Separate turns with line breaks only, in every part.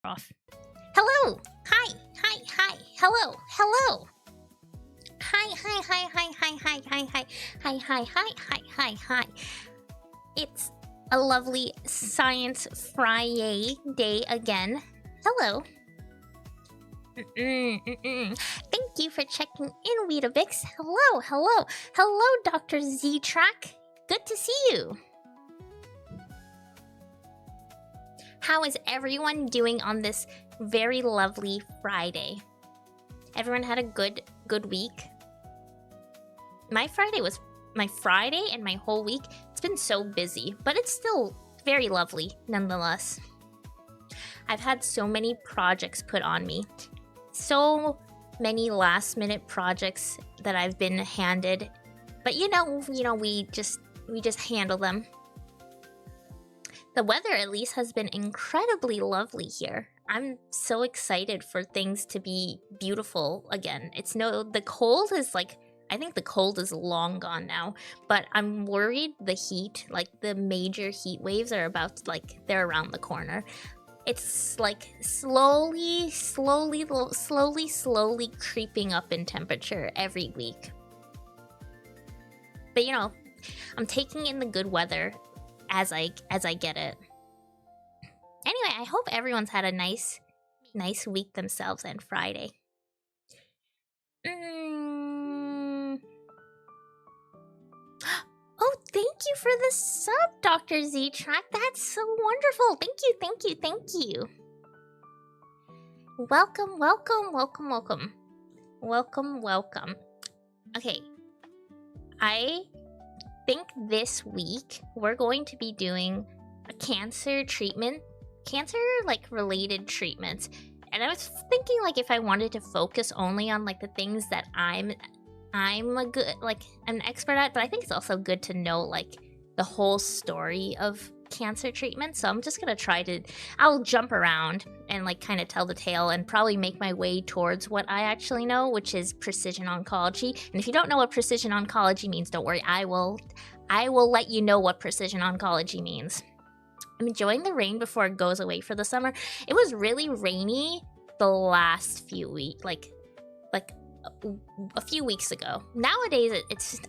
Off. Hello! Hi! Hi! Hi! Hello! Hello! Hi! Hi! Hi! Hi! Hi! Hi! Hi! Hi! Hi! Hi! Hi! Hi! Hi! Hi! It's a lovely Science friYAY day again. Hello! Thank you for checking in, Weetabix. Hello! Hello! Hello, Dr. Z-Track! Good to see you! How is everyone doing on this very lovely Friday? Everyone had a good week? My Friday and my whole week, it's been so busy, but it's still very lovely nonetheless. I've had so many projects put on me. So many last minute projects that I've been handed. But you know, we just handle them. The weather, at least, has been incredibly lovely here. I'm so excited for things to be beautiful again. The cold is like, I think the cold is long gone now, but I'm worried the heat, like the major heat waves are they're around the corner. It's like slowly creeping up in temperature every week. But I'm taking in the good weather as I get it. Anyway, I hope everyone's had a nice week themselves and Friday. Oh, thank you for the sub, Dr. Z-Track. That's so wonderful. Thank you. Welcome. Okay. I think this week we're going to be doing a cancer related treatments, and I was thinking if I wanted to focus only on the things that I'm an expert at, but I think it's also good to know the whole story of cancer treatment. So I'm just gonna I'll jump around and kind of tell the tale and probably make my way towards what I actually know, which is precision oncology. And if you don't know what precision oncology means, don't worry, I will let you know what precision oncology means. I'm enjoying the rain before it goes away for the summer. It was really rainy the last few weeks, a few weeks ago. Nowadays,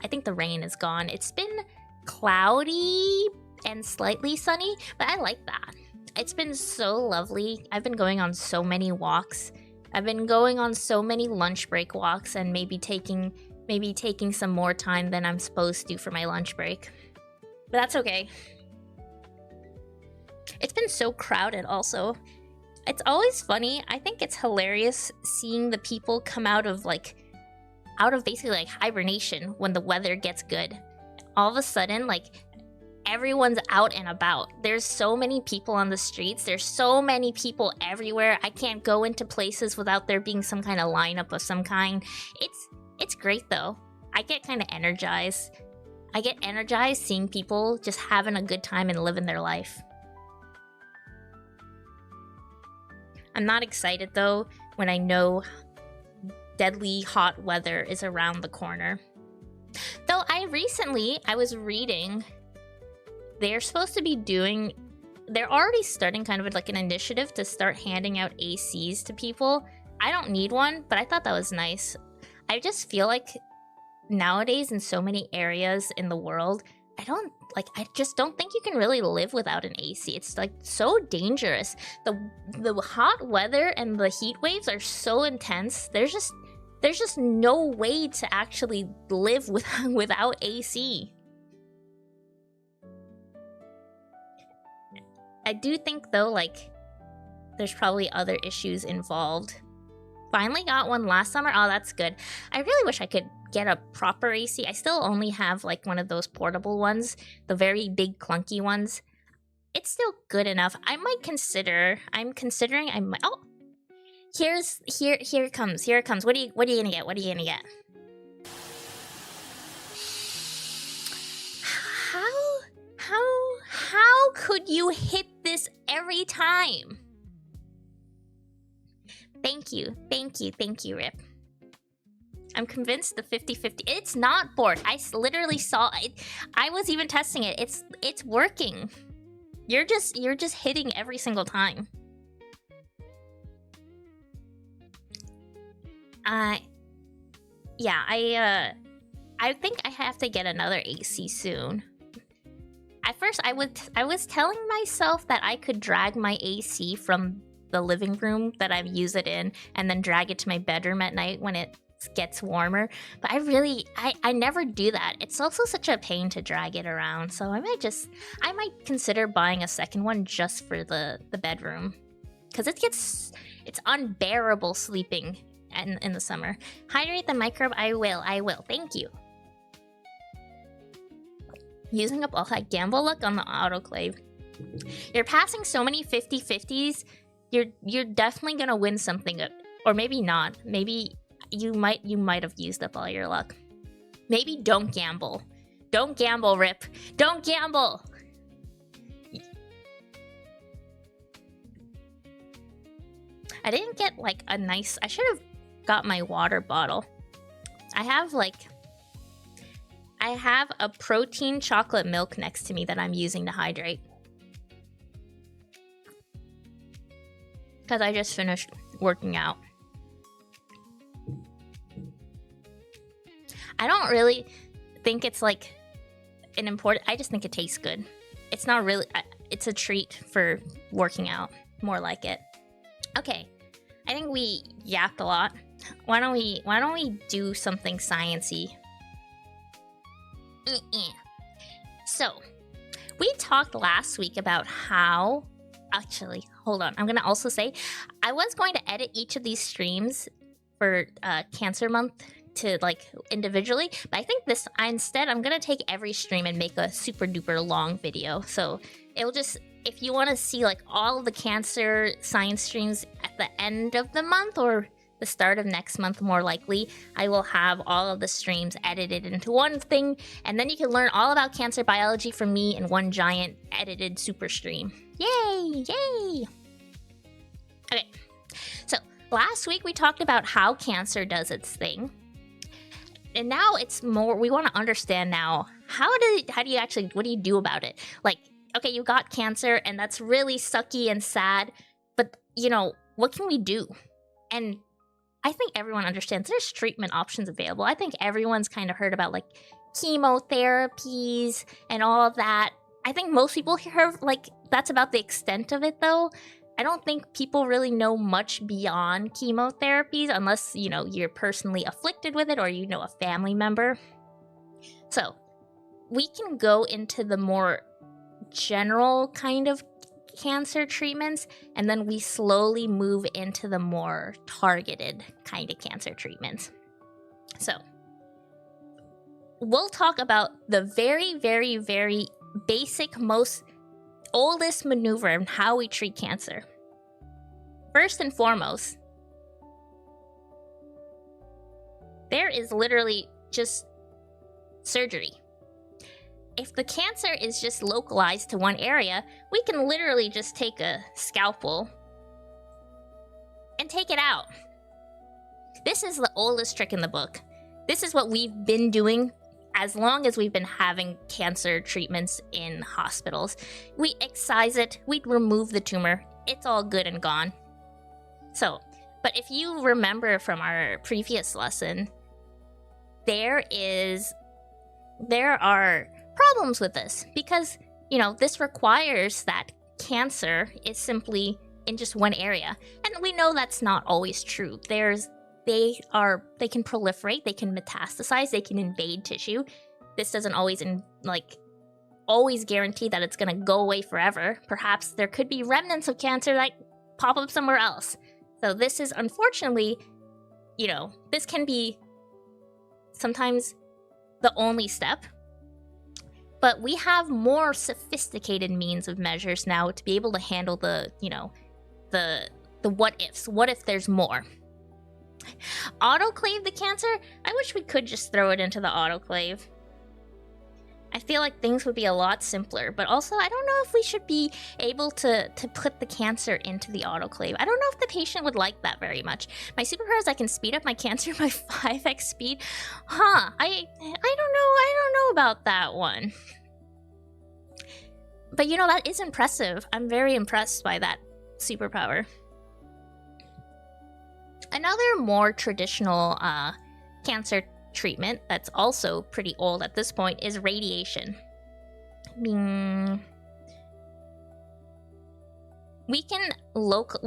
I think the rain is gone. It's been cloudy and slightly sunny, but I like that. It's been so lovely. I've been going on so many walks. I've been going on so many lunch break walks and maybe taking some more time than I'm supposed to for my lunch break. But that's okay. It's been so crowded also. It's always funny. I think it's hilarious seeing the people come out of basically like hibernation when the weather gets good. All of a sudden, like, everyone's out and about. There's so many people on the streets. There's so many people everywhere. I can't go into places without there being some kind of lineup of some kind. It's great though. I get kind of energized. I get energized seeing people just having a good time and living their life. I'm not excited though when I know deadly hot weather is around the corner. Though I was reading, they're already starting kind of like an initiative to start handing out ACs to people. I don't need one, but I thought that was nice. I just feel like nowadays in so many areas in the world, I just don't think you can really live without an AC. It's like so dangerous. The hot weather and the heat waves are so intense. There's just no way to actually live without AC. I do think though, like, there's probably other issues involved. Finally got one last summer. Oh, that's good. I really wish I could get a proper AC. I still only have like one of those portable ones, the very big clunky ones. It's still good enough. I'm considering I might. Oh, here it comes. What are you gonna get? How could you hit this every time? Thank you, Rip. I'm convinced the 50-50. It's not bored. I literally saw it. I was even testing it. It's working. You're just hitting every single time. Yeah, I think I have to get another AC soon. At first, I was telling myself that I could drag my AC from the living room that I use it in and then drag it to my bedroom at night when it gets warmer. But I never do that. It's also such a pain to drag it around. So I might consider buying a second one just for the bedroom. Because it's unbearable sleeping in the summer. Hydrate the microbe. I will. Thank you. Using up all that gamble luck on the autoclave. You're passing so many 50-50s, you're definitely gonna win something. Or maybe not. Maybe you might have used up all your luck. Maybe don't gamble. Don't gamble, Rip. Don't gamble! I didn't get like a nice... I should have got my water bottle. I have a protein chocolate milk next to me that I'm using to hydrate. Because I just finished working out. I don't really think it's like an important... I just think it tastes good. It's not really... It's a treat for working out. More like it. Okay. I think we yapped a lot. Why don't we do something sciencey? So, we talked last week about how... Actually, hold on. I'm going to also say, I was going to edit each of these streams for Cancer Month to, like, individually. But I think instead, I'm going to take every stream and make a super duper long video. So, it'll just... If you want to see, like, all of the Cancer science streams at the end of the month or the start of next month, more likely, I will have all of the streams edited into one thing, and then you can learn all about cancer biology from me in one giant edited super stream. Yay! Yay! Okay, so last week we talked about how cancer does its thing, and now it's more, we want to understand now, what do you do about it? Like, okay, you got cancer, and that's really sucky and sad, but, you know, what can we do? And I think everyone understands there's treatment options available. I think everyone's kind of heard about like chemotherapies and all of that. I think most people hear like that's about the extent of it though. I don't think people really know much beyond chemotherapies unless, you know, you're personally afflicted with it or you know a family member. So, we can go into the more general kind of cancer treatments, and then we slowly move into the more targeted kind of cancer treatments. So, we'll talk about the very, very, very basic, most oldest maneuver in how we treat cancer. First and foremost, there is literally just surgery. If the cancer is just localized to one area, we can literally just take a scalpel and take it out. This is the oldest trick in the book. This is what we've been doing as long as we've been having cancer treatments in hospitals. We excise it, we remove the tumor, it's all good and gone. So, but if you remember from our previous lesson, there are problems with this because, you know, this requires that cancer is simply in just one area. And we know that's not always true. They can proliferate, they can metastasize, they can invade tissue. This doesn't always always guarantee that it's going to go away forever. Perhaps there could be remnants of cancer that pop up somewhere else. So this is unfortunately, you know, this can be sometimes the only step. But we have more sophisticated means of measures now to be able to handle the, you know, the what ifs. What if there's more? Autoclave the cancer? I wish we could just throw it into the autoclave. I feel like things would be a lot simpler, but also I don't know if we should be able to put the cancer into the autoclave. I don't know if the patient would like that very much. My superpower is I can speed up my cancer by 5x speed. I don't know about that one. But you know, that is impressive. I'm very impressed by that superpower. Another more traditional cancer treatment that's also pretty old at this point is radiation. We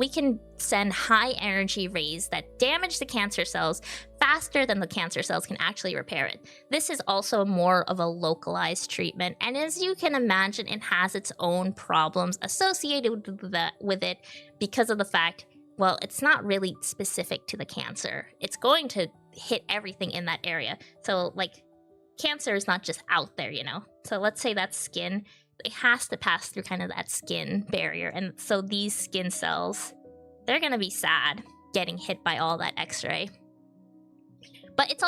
can send high energy rays that damage the cancer cells faster than the cancer cells can actually repair it. This is also more of a localized treatment, and as you can imagine, it has its own problems associated with it because of the fact, well, it's not really specific to the cancer. It's going to hit everything in that area. So, like, cancer is not just out there, you know? So let's say that's skin. It has to pass through kind of that skin barrier. And so these skin cells, they're going to be sad getting hit by all that X-ray. But it's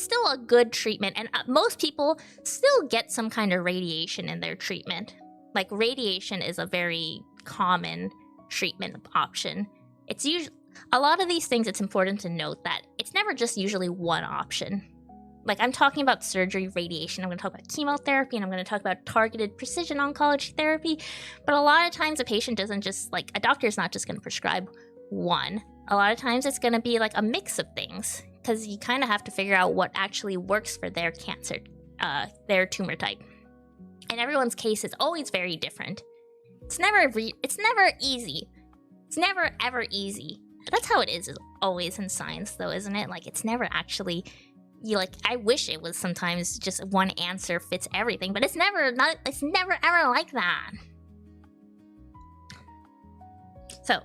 still a good treatment. And most people still get some kind of radiation in their treatment. Like, radiation is a very common treatment option. It's usually, a lot of these things, it's important to note that it's never just usually one option. Like, I'm talking about surgery, radiation, I'm going to talk about chemotherapy, and I'm going to talk about targeted precision oncology therapy. But a lot of times a patient doesn't just, like, a doctor is not just going to prescribe one. A lot of times it's going to be like a mix of things, because you kind of have to figure out what actually works for their cancer, their tumor type. And everyone's case is always very different. It's never easy. It's never ever easy. That's how it is always in science, though, isn't it? Like, it's never actually, I wish it was sometimes just one answer fits everything, but it's never ever like that. So,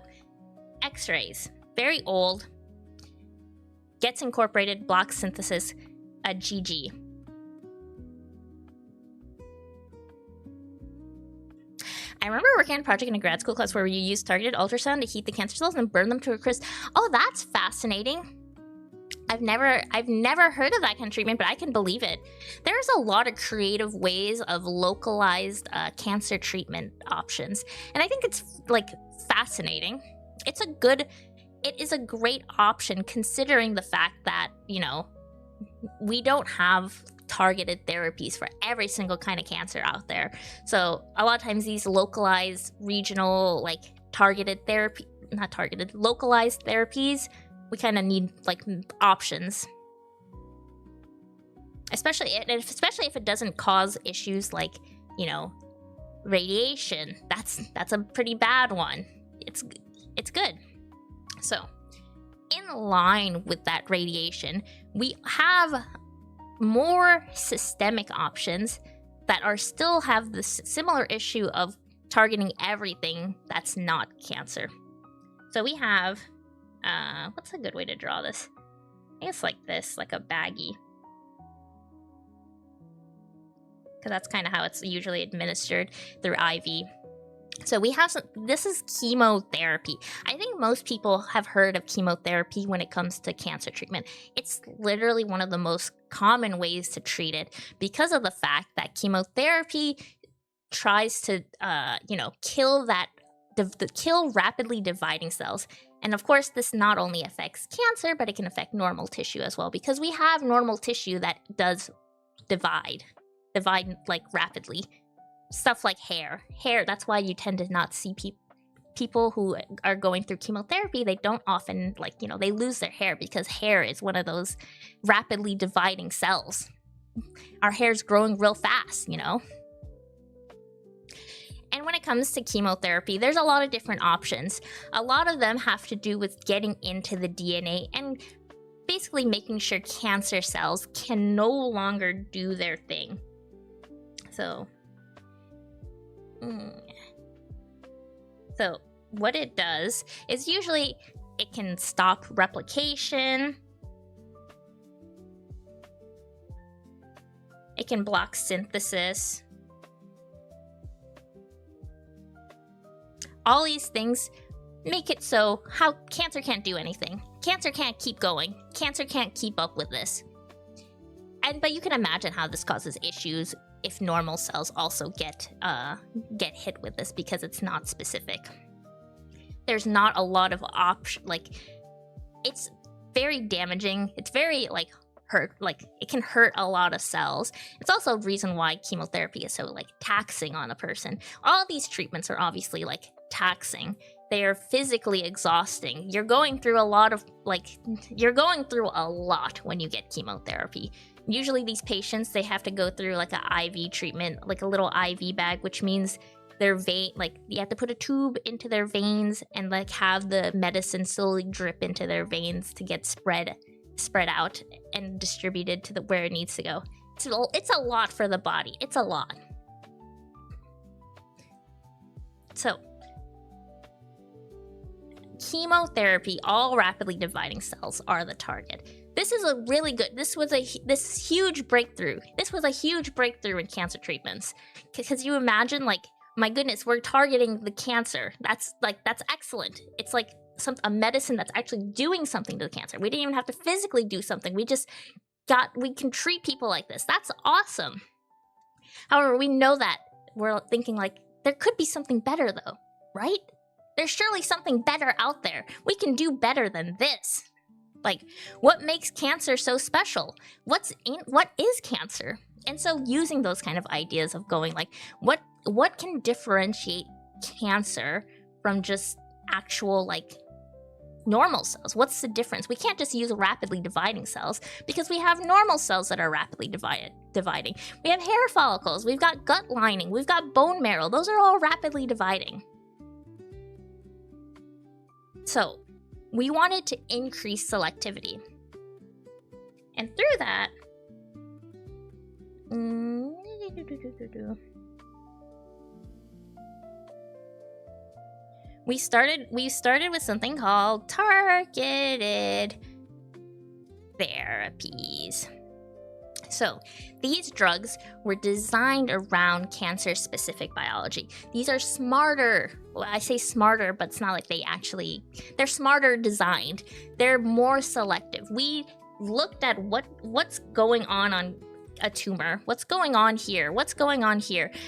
X-rays, very old, gets incorporated, block synthesis, a GG. I remember working on a project in a grad school class where you used targeted ultrasound to heat the cancer cells and burn them to a crisp. Oh, that's fascinating. I've never heard of that kind of treatment, but I can believe it. There's a lot of creative ways of localized cancer treatment options, and I think it's like fascinating. It is a great option considering the fact that, you know, we don't have targeted therapies for every single kind of cancer out there. So a lot of times these localized, regional, like localized therapies we kind of need like options. Especially if it doesn't cause issues like, you know, radiation. That's a pretty bad one. It's good. So, in line with that radiation, we have more systemic options that are still have the similar issue of targeting everything that's not cancer. So we have, what's a good way to draw this? I guess like this, like a baggie. Because that's kind of how it's usually administered through IV. So we have this is chemotherapy. I think most people have heard of chemotherapy when it comes to cancer treatment. It's literally one of the most common ways to treat it because of the fact that chemotherapy tries to, kill rapidly dividing cells. And of course, this not only affects cancer, but it can affect normal tissue as well, because we have normal tissue that does divide like rapidly. Stuff like hair, that's why you tend to not see people who are going through chemotherapy. They don't often, they lose their hair because hair is one of those rapidly dividing cells. Our hair's growing real fast, you know? And when it comes to chemotherapy, there's a lot of different options. A lot of them have to do with getting into the DNA and basically making sure cancer cells can no longer do their thing. So what it does is usually it can stop replication. It can block synthesis. All these things make it so how cancer can't do anything. Cancer can't keep going. Cancer can't keep up with this. But you can imagine how this causes issues if normal cells also get hit with this, because it's not specific. There's not a lot of it's very damaging. It's very hurt, it can hurt a lot of cells. It's also a reason why chemotherapy is so taxing on a person. All these treatments are obviously taxing. They are physically exhausting. You're going through a lot when you get chemotherapy. Usually these patients, they have to go through an IV treatment, a little IV bag, which means their vein, you have to put a tube into their veins and have the medicine slowly drip into their veins to get spread out and distributed to where it needs to go. It's a lot for the body. It's a lot. So, chemotherapy, all rapidly dividing cells are the target. This is a really good, this huge breakthrough. This was a huge breakthrough in cancer treatments. Because you imagine, my goodness, we're targeting the cancer. That's excellent. It's a medicine that's actually doing something to the cancer. We didn't even have to physically do something. We can treat people like this. That's awesome. However, we know that we're thinking there could be something better though, right? There's surely something better out there. We can do better than this. What makes cancer so special? What is cancer? And so using those kind of ideas of going what can differentiate cancer from just actual normal cells? What's the difference? We can't just use rapidly dividing cells because we have normal cells that are rapidly dividing. We have hair follicles, we've got gut lining, we've got bone marrow. Those are all rapidly dividing. So we wanted to increase selectivity. And through that, we started with something called targeted therapies. So these drugs were designed around cancer-specific biology. These are smarter. Well, I say smarter, but it's not they're smarter designed. They're more selective. We looked at what's going on a tumor, what's going on here,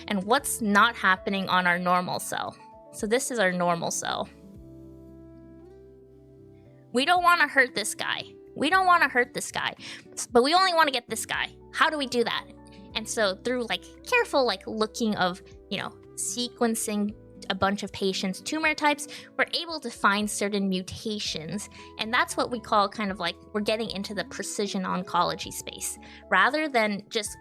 and what's not happening on our normal cell. So this is our normal cell. We don't want to hurt this guy. But we only want to get this guy. How do we do that? And so through careful looking of, sequencing a bunch of patients' tumor types, we're able to find certain mutations. And that's what we call kind of like we're getting into the precision oncology space. Rather than just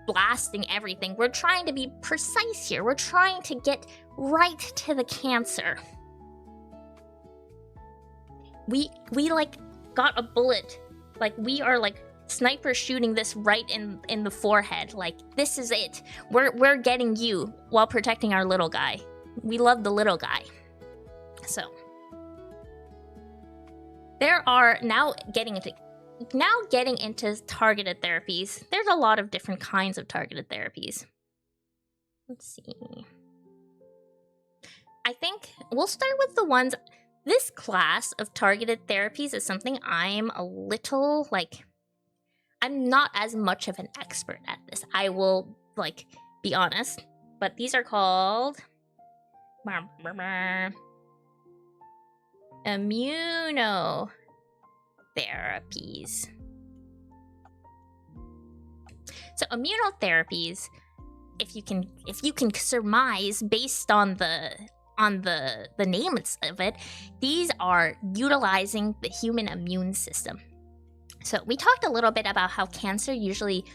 blasting everything, we're trying to be precise here. We're trying to get right to the cancer. We like got a bullet. Like we are like sniper shooting this right in the forehead. Like this is it. We're getting you while protecting our little guy. We love the little guy. So there are now getting into targeted therapies. There's a lot of different kinds of targeted therapies. Let's see. I think we'll start with the ones. This class of targeted therapies is something I'm a little like. I'm not as much of an expert at this. I will like be honest, but these are called immunotherapies. So immunotherapies, if you can surmise based on the name of it, these are utilizing the human immune system. So we talked a little bit about how cancer usually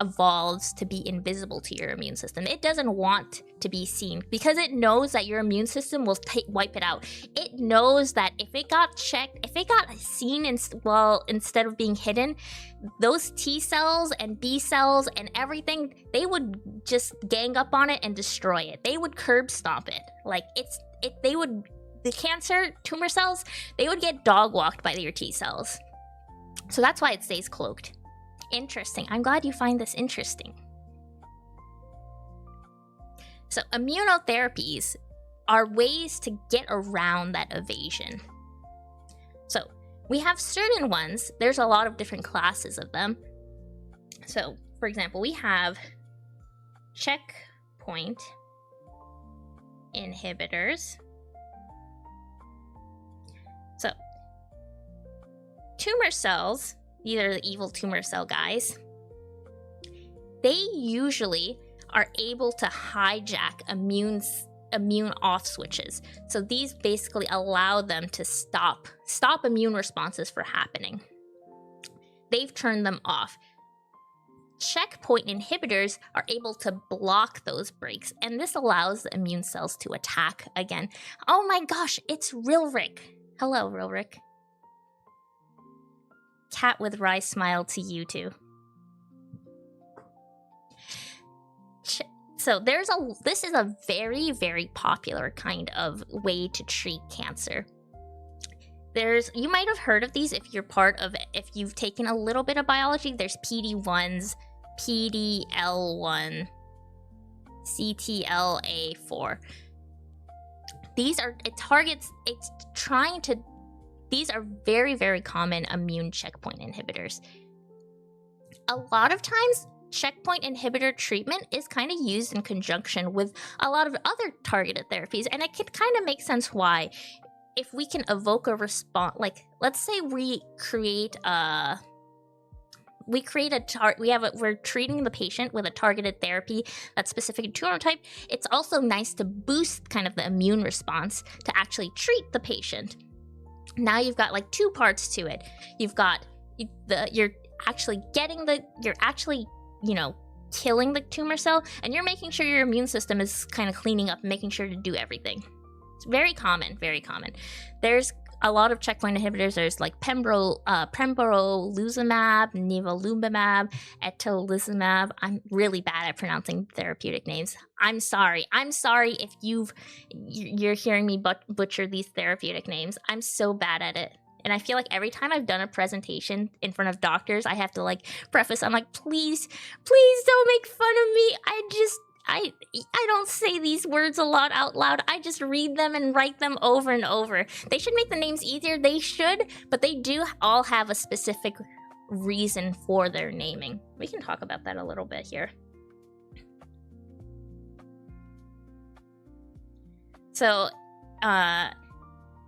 evolves to be invisible to your immune system. It doesn't want to be seen because it knows that your immune system will wipe it out. It knows that if it got seen instead of being hidden, those T cells and B cells and everything, they would just gang up on it and destroy it. They would curb stomp it. Like the cancer tumor cells, they would get dog walked by your T cells. So that's why it stays cloaked. Interesting. I'm glad you find this interesting. So immunotherapies are ways to get around that evasion. So we have certain ones. There's a lot of different classes of them. So, for example, we have checkpoint inhibitors. So tumor cells, these are the evil tumor cell guys, they usually are able to hijack immune off switches. So these basically allow them to stop immune responses from happening. They've turned them off. Checkpoint inhibitors are able to block those breaks, and this allows the immune cells to attack again. Oh my gosh, it's Rilric. Hello, Rilric. Cat with wry smile to you too. So this is a very, very popular kind of way to treat cancer. You might have heard of these if you've taken a little bit of biology. There's PD-1s, PDL1, CTLA4. These are these are very, very common immune checkpoint inhibitors. A lot of times, checkpoint inhibitor treatment is kind of used in conjunction with a lot of other targeted therapies, and it can kind of make sense why. If we can evoke a response, like let's say we're treating the patient with a targeted therapy that's specific to tumor type. It's also nice to boost kind of the immune response to actually treat the patient. Now you've got like two parts to it. You've got you're actually killing the tumor cell, and you're making sure your immune system is kind of cleaning up and making sure to do everything. It's very common, very common. There's a lot of checkpoint inhibitors. There's like pembrolizumab, nivolumab, etolizumab. I'm really bad at pronouncing therapeutic names. I'm sorry if you're hearing me butcher these therapeutic names. I'm so bad at it. And I feel like every time I've done a presentation in front of doctors, I have to like preface, I'm like, please don't make fun of me. I don't say these words a lot out loud. I just read them and write them over and over. They should make the names easier. They should, but they do all have a specific reason for their naming. We can talk about that a little bit here. So,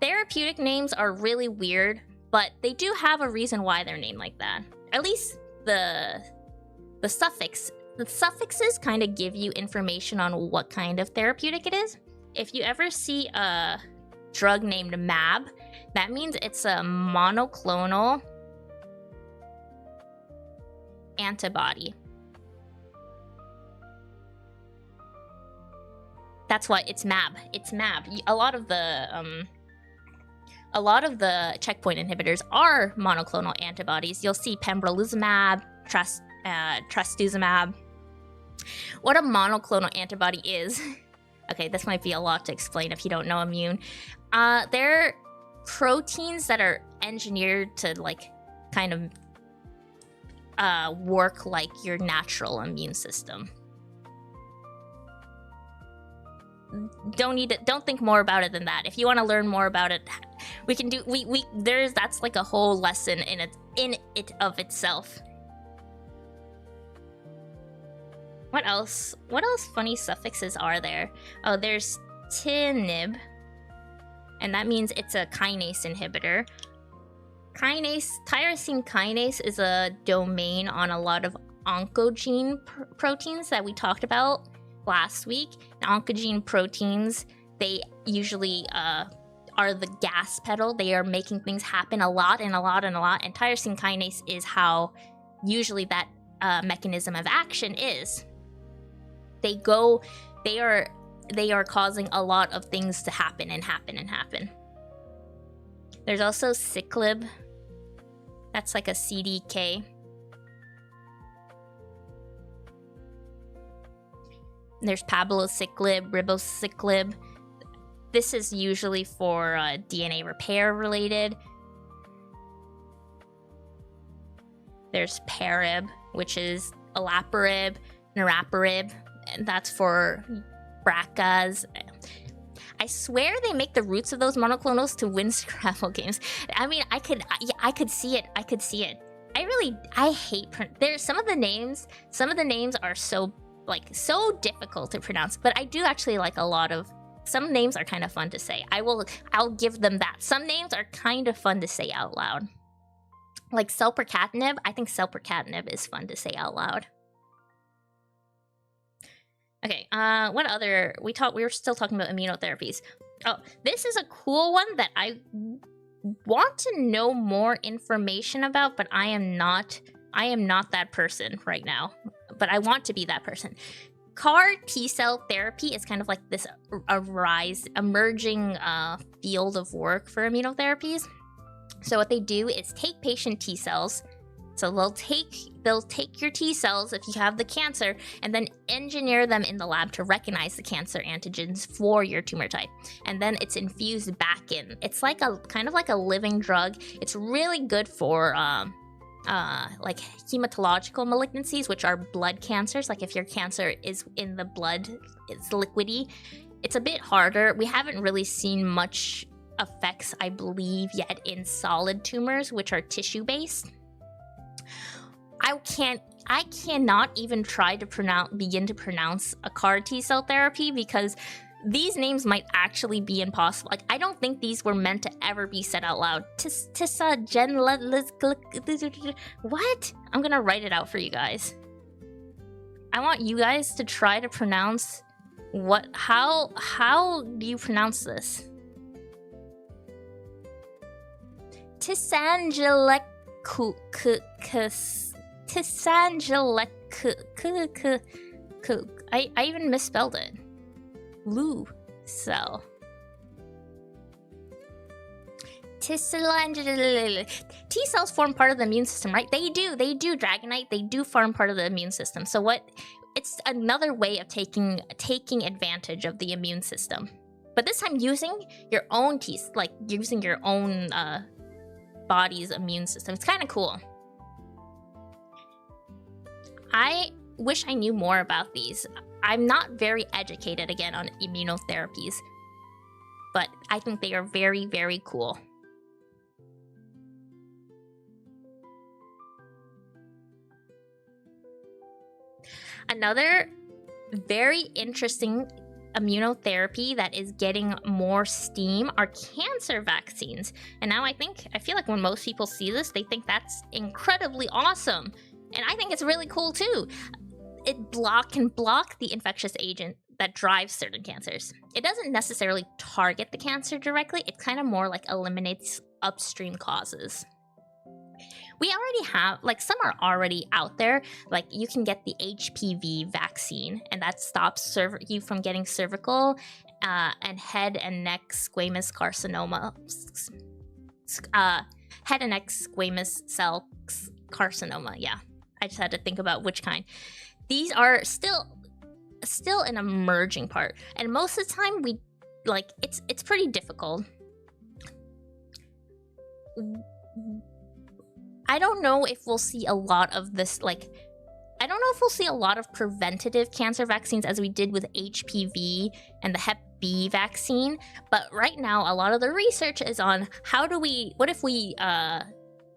therapeutic names are really weird, but they do have a reason why they're named like that. At least the suffixes kind of give you information on what kind of therapeutic it is. if you ever see a drug named MAB, that means it's a monoclonal antibody. That's what it's MAB. It's MAB. A lot of the checkpoint inhibitors are monoclonal antibodies. You'll see pembrolizumab, trastuzumab. What a monoclonal antibody is. Okay, this might be a lot to explain if you don't know immune. They're proteins that are engineered to like kind of work like your natural immune system. Don't think more about it than that. If you want to learn more about it, we can do that's like a whole lesson in it of itself. What else funny suffixes are there? Oh, there's tinib, and that means it's a kinase inhibitor. Tyrosine kinase is a domain on a lot of oncogene proteins that we talked about last week. Oncogene proteins, they usually are the gas pedal. They are making things happen a lot and a lot and a lot. And tyrosine kinase is how usually that mechanism of action is. They are causing a lot of things to happen and happen and happen. There's also ciclib. That's like a CDK. There's palbociclib, ribociclib. This is usually for DNA repair related. There's parib, which is olaparib, niraparib, and that's for BRCAs. I swear they make the roots of those monoclonals to win Scrabble games. I mean, I could see it. I hate there's some of the names are so difficult to pronounce, but I do actually like a lot of some names are kind of fun to say. I'll give them that. Some names are kind of fun to say out loud. Like selpercatinib, I think selpercatinib is fun to say out loud. Okay, what other we were still talking about immunotherapies. Oh, this is a cool one that I want to know more information about, but I am not that person right now. But I want to be that person. CAR T-cell therapy is kind of like this emerging field of work for immunotherapies. So what they do is take patient T-cells. So they'll take your T-cells if you have the cancer and then engineer them in the lab to recognize the cancer antigens for your tumor type. And then it's infused back in. It's like kind of like a living drug. It's really good for like hematological malignancies, which are blood cancers. Like if your cancer is in the blood, it's liquidy. It's a bit harder. We haven't really seen much effects, I believe, yet in solid tumors, which are tissue-based. I cannot even try to begin to pronounce a CAR T-cell therapy because these names might actually be impossible. Like, I don't think these were meant to ever be said out loud. What? I'm gonna write it out for you guys. I want you guys to try to pronounce how do you pronounce this? I even misspelled it. Lou cell. T-cells form part of the immune system, right? They do, Dragonite. They do form part of the immune system. So it's another way of taking advantage of the immune system. But this time using your own using your own body's immune system. It's kind of cool. I wish I knew more about these. I'm not very educated, again, on immunotherapies, but I think they are very, very cool. Another very interesting immunotherapy that is getting more steam are cancer vaccines. And now I feel like when most people see this, they think that's incredibly awesome. And I think it's really cool too. It can block the infectious agent that drives certain cancers. It doesn't necessarily target the cancer directly. It kind of more like eliminates upstream causes. We already have, like, some are already out there. Like, you can get the HPV vaccine, and that stops you from getting cervical and head and neck squamous carcinoma. Head and neck squamous cell carcinoma. Yeah, I just had to think about which kind. These are still an emerging part, and most of the time it's pretty difficult. I don't know if we'll see a lot of this, like, I don't know if we'll see a lot of preventative cancer vaccines as we did with HPV and the Hep B vaccine, but right now a lot of the research is on what if we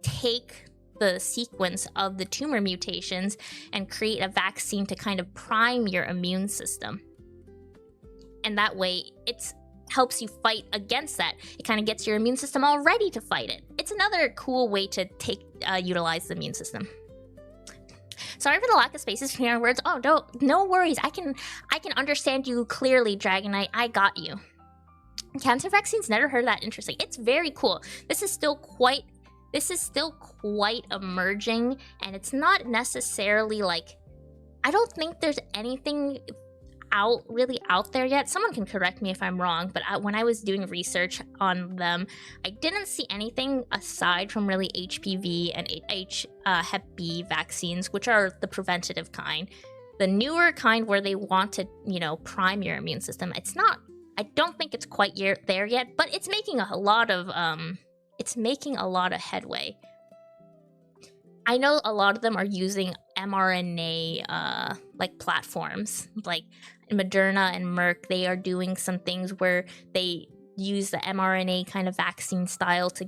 take the sequence of the tumor mutations and create a vaccine to kind of prime your immune system. And that way it helps you fight against that. It kind of gets your immune system all ready to fight it. It's another cool way to utilize the immune system. Sorry for the lack of spaces between our words. Oh, no worries. I can understand you clearly, Dragonite. I got you. Cancer vaccines, never heard of that. Interesting. It's very cool. This is still quite emerging, and it's not necessarily like, I don't think there's anything really out there yet. Someone can correct me if I'm wrong, but when I was doing research on them, I didn't see anything aside from really HPV and Hep B vaccines, which are the preventative kind. The newer kind where they want to, prime your immune system. I don't think it's quite there yet, but it's making a lot of headway. I know a lot of them are using mRNA platforms, like Moderna and Merck. They are doing some things where they use the mRNA kind of vaccine style to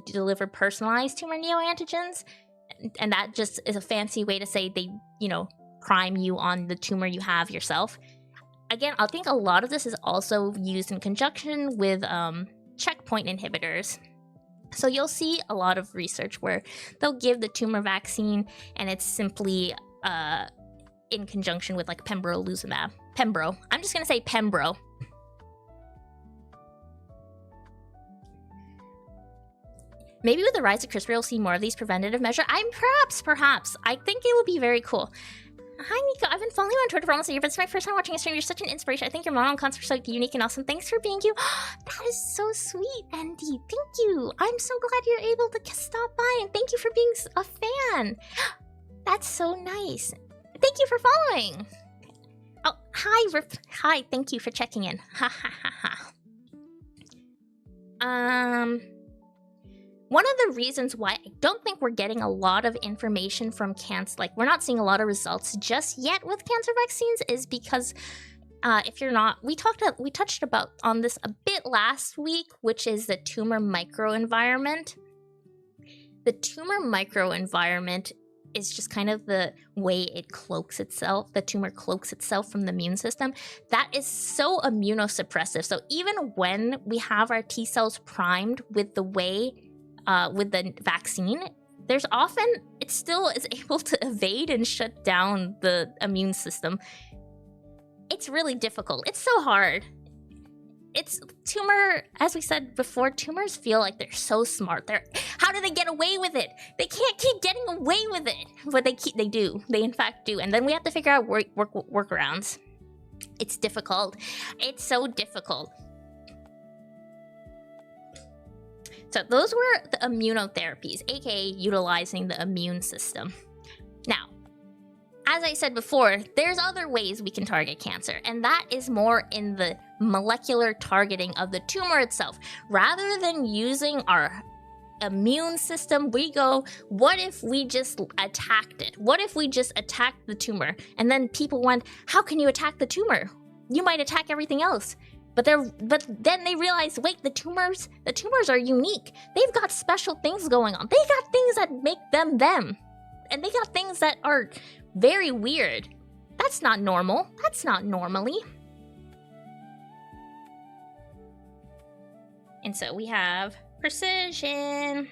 deliver personalized tumor neoantigens, and that just is a fancy way to say they, prime you on the tumor you have yourself. Again, I think a lot of this is also used in conjunction with checkpoint inhibitors. So you'll see a lot of research where they'll give the tumor vaccine, and it's simply in conjunction with like pembrolizumab. Pembro. I'm just gonna say Pembro. Maybe with the rise of CRISPR, you'll see more of these preventative measures. Perhaps. I think it will be very cool. Hi, Nico. I've been following you on Twitter for almost a year, but it's my first time watching a stream. You're such an inspiration. I think your mono concepts are so unique and awesome. Thanks for being you. That is so sweet, Andy. Thank you. I'm so glad you're able to stop by, and thank you for being a fan. That's so nice. Thank you for following. Oh, hi, Rip. Hi, thank you for checking in. Ha ha ha ha. One of the reasons why I don't think we're getting a lot of information from we're not seeing a lot of results just yet with cancer vaccines is because if you're not, we touched on this a bit last week, which is the tumor microenvironment. The tumor microenvironment is just kind of the way it cloaks itself, the tumor cloaks itself from the immune system. That is so immunosuppressive. So even when we have our T cells primed with the vaccine, there's often, it still is able to evade and shut down the immune system. It's really difficult. It's so hard. As we said before, tumors feel like they're so smart. How do they get away with it? They can't keep getting away with it. But they do. They in fact do. And then we have to figure out workarounds. It's difficult. It's so difficult. So those were the immunotherapies, aka utilizing the immune system. Now, as I said before, there's other ways we can target cancer, and that is more in the molecular targeting of the tumor itself. Rather than using our immune system, we go, what if we just attacked it? What if we just attacked the tumor? And then people went, how can you attack the tumor? You might attack everything else. But then they realized, wait, the tumors are unique. They've got special things going on. They got things that make them them. And they got things that are very weird. That's not normal. That's not normally. And so we have precision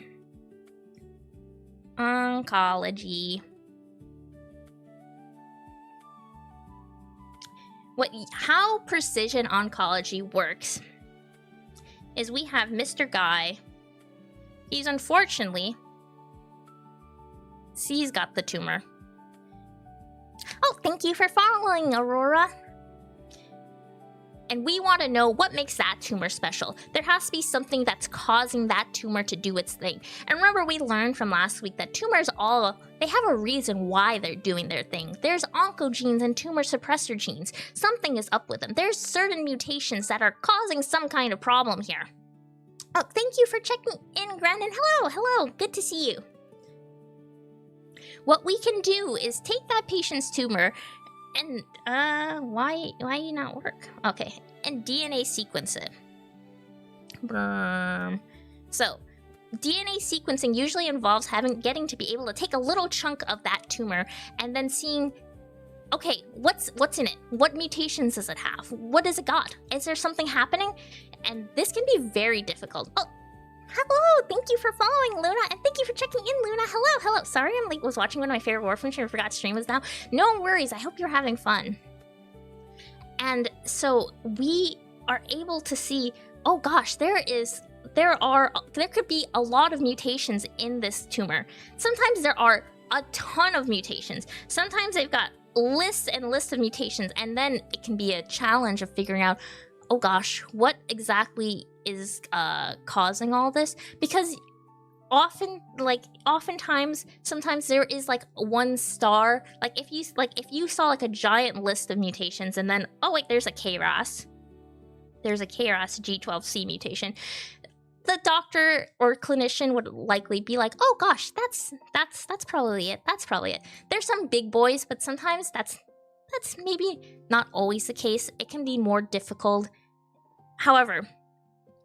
oncology. how precision oncology works is we have Mr. Guy. He's unfortunately, he's got the tumor. Oh, thank you for following, Aurora. And we want to know what makes that tumor special. There has to be something that's causing that tumor to do its thing. And remember, we learned from last week that tumors they have a reason why they're doing their thing. There's oncogenes and tumor suppressor genes. Something is up with them. There's certain mutations that are causing some kind of problem here. Oh, thank you for checking in, Grandin. Hello, good to see you. What we can do is take that patient's tumor and, why you not work? Okay, and DNA sequence it. So, DNA sequencing usually involves getting to be able to take a little chunk of that tumor and then seeing, okay, what's in it? What mutations does it have? What does it got? Is there something happening? And this can be very difficult. Oh, hello, thank you for following, Luna, and thank you for checking in, Luna. Hello. Sorry, was watching one of my favorite orphans and forgot stream was now. No worries, I hope you're having fun. And so we are able to see, oh gosh, there could be a lot of mutations in this tumor. Sometimes there are a ton of mutations. Sometimes they've got lists and lists of mutations, and then it can be a challenge of figuring out, oh gosh, what exactly is causing all this? Because oftentimes, sometimes there is like one star. Like if you saw like a giant list of mutations, and then oh wait, there's a KRAS. There's a KRAS G12C mutation. The doctor or clinician would likely be like, oh gosh, that's probably it. That's probably it. There's some big boys, but sometimes that's maybe not always the case. It can be more difficult. However,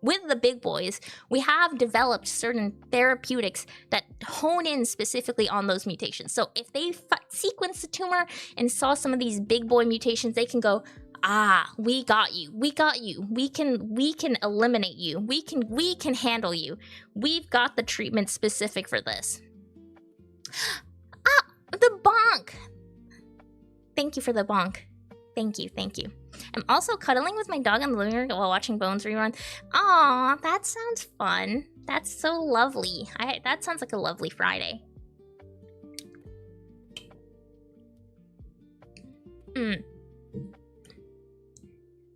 with the big boys, we have developed certain therapeutics that hone in specifically on those mutations. So if they sequenced the tumor and saw some of these big boy mutations, they can go, we got you. We can eliminate you. We can handle you. We've got the treatment specific for this. The bonk. Thank you for the bonk. Thank you. I'm also cuddling with my dog in the living room while watching Bones rerun. Aw, that sounds fun. That's so lovely. That sounds like a lovely Friday.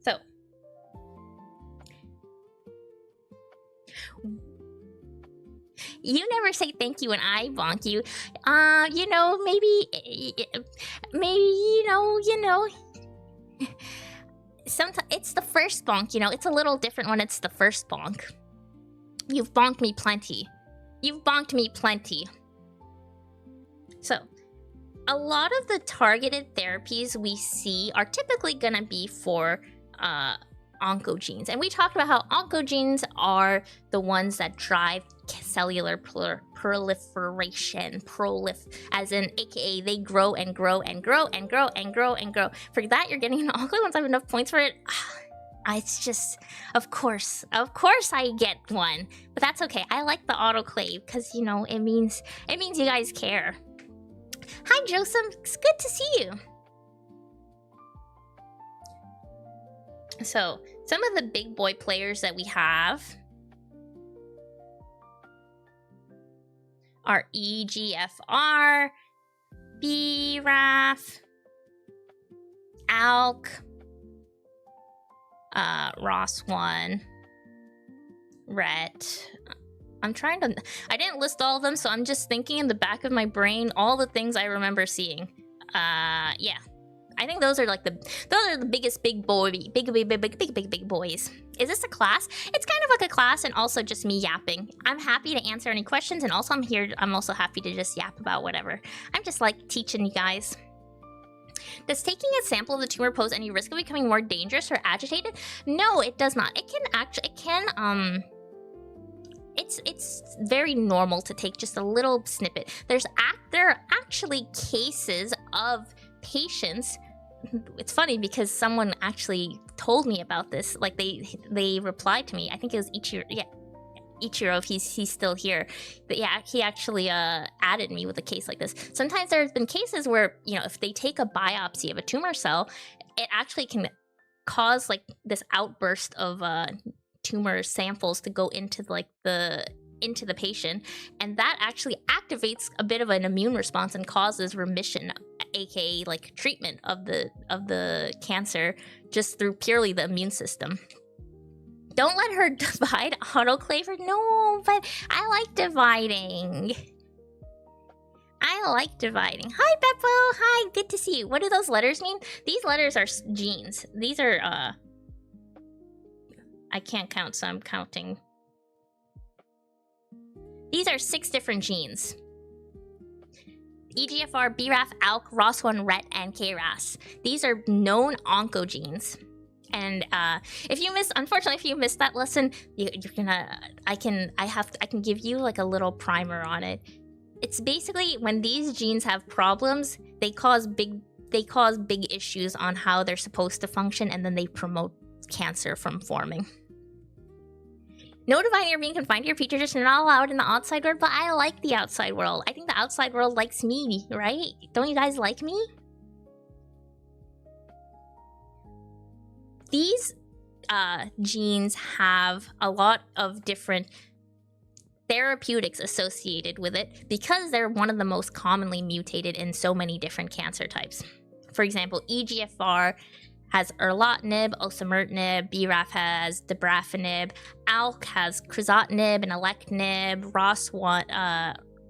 So. You never say thank you when I bonk you. Maybe, sometimes it's the first bonk, it's a little different when it's the first bonk. You've bonked me plenty. So, a lot of the targeted therapies we see are typically gonna be for oncogenes. And we talked about how oncogenes are the ones that drive cellular proliferation. As in, aka they grow and grow and grow and grow and grow and grow. For that, you're getting an onco once I have enough points for it. It's just, of course I get one. But that's okay. I like the autoclave because, it means you guys care. Hi, Joseph. It's good to see you. So, some of the big boy players that we have are EGFR, BRAF, ALK, ROS1, RET. I didn't list all of them, so I'm just thinking in the back of my brain all the things I remember seeing. Yeah. I think those are the biggest big boys. Is this a class? It's kind of like a class and also just me yapping. I'm happy to answer any questions, and also I'm also happy to just yap about whatever. I'm just like teaching you guys. Does taking a sample of the tumor pose any risk of becoming more dangerous or agitated? No, it does not. It's very normal to take just a little snippet. There are actually cases of patients. It's funny because someone actually told me about this. Like they replied to me. I think it was Ichiro. Yeah, Ichiro, if he's still here. But yeah, he actually added me with a case like this. Sometimes there's been cases where, you know, if they take a biopsy of a tumor cell, it actually can cause like this outburst of tumor samples to go into like into the patient, and that actually activates a bit of an immune response and causes remission, aka like treatment of the cancer just through purely the immune system. Don't let her divide autoclaver. No, but I like dividing. I like dividing. Hi, Beppo. Hi, good to see you. What do those letters mean? These letters are genes. These are, I can't count, so I'm counting. These are 6 different genes. EGFR, BRAF, ALK, ROS1, RET, and KRAS. These are known oncogenes. And unfortunately, if you missed that lesson, I can give you like a little primer on it. It's basically when these genes have problems, they cause big issues on how they're supposed to function, and then they promote cancer from forming. No dividing or being confined to your petri dish, you're not allowed in the outside world, but I like the outside world. I think the outside world likes me, right? Don't you guys like me? These genes have a lot of different therapeutics associated with it because they're one of the most commonly mutated in so many different cancer types. For example, EGFR has erlotinib, osimertinib, BRAF has dabrafenib, ALK has crizotinib and alectinib,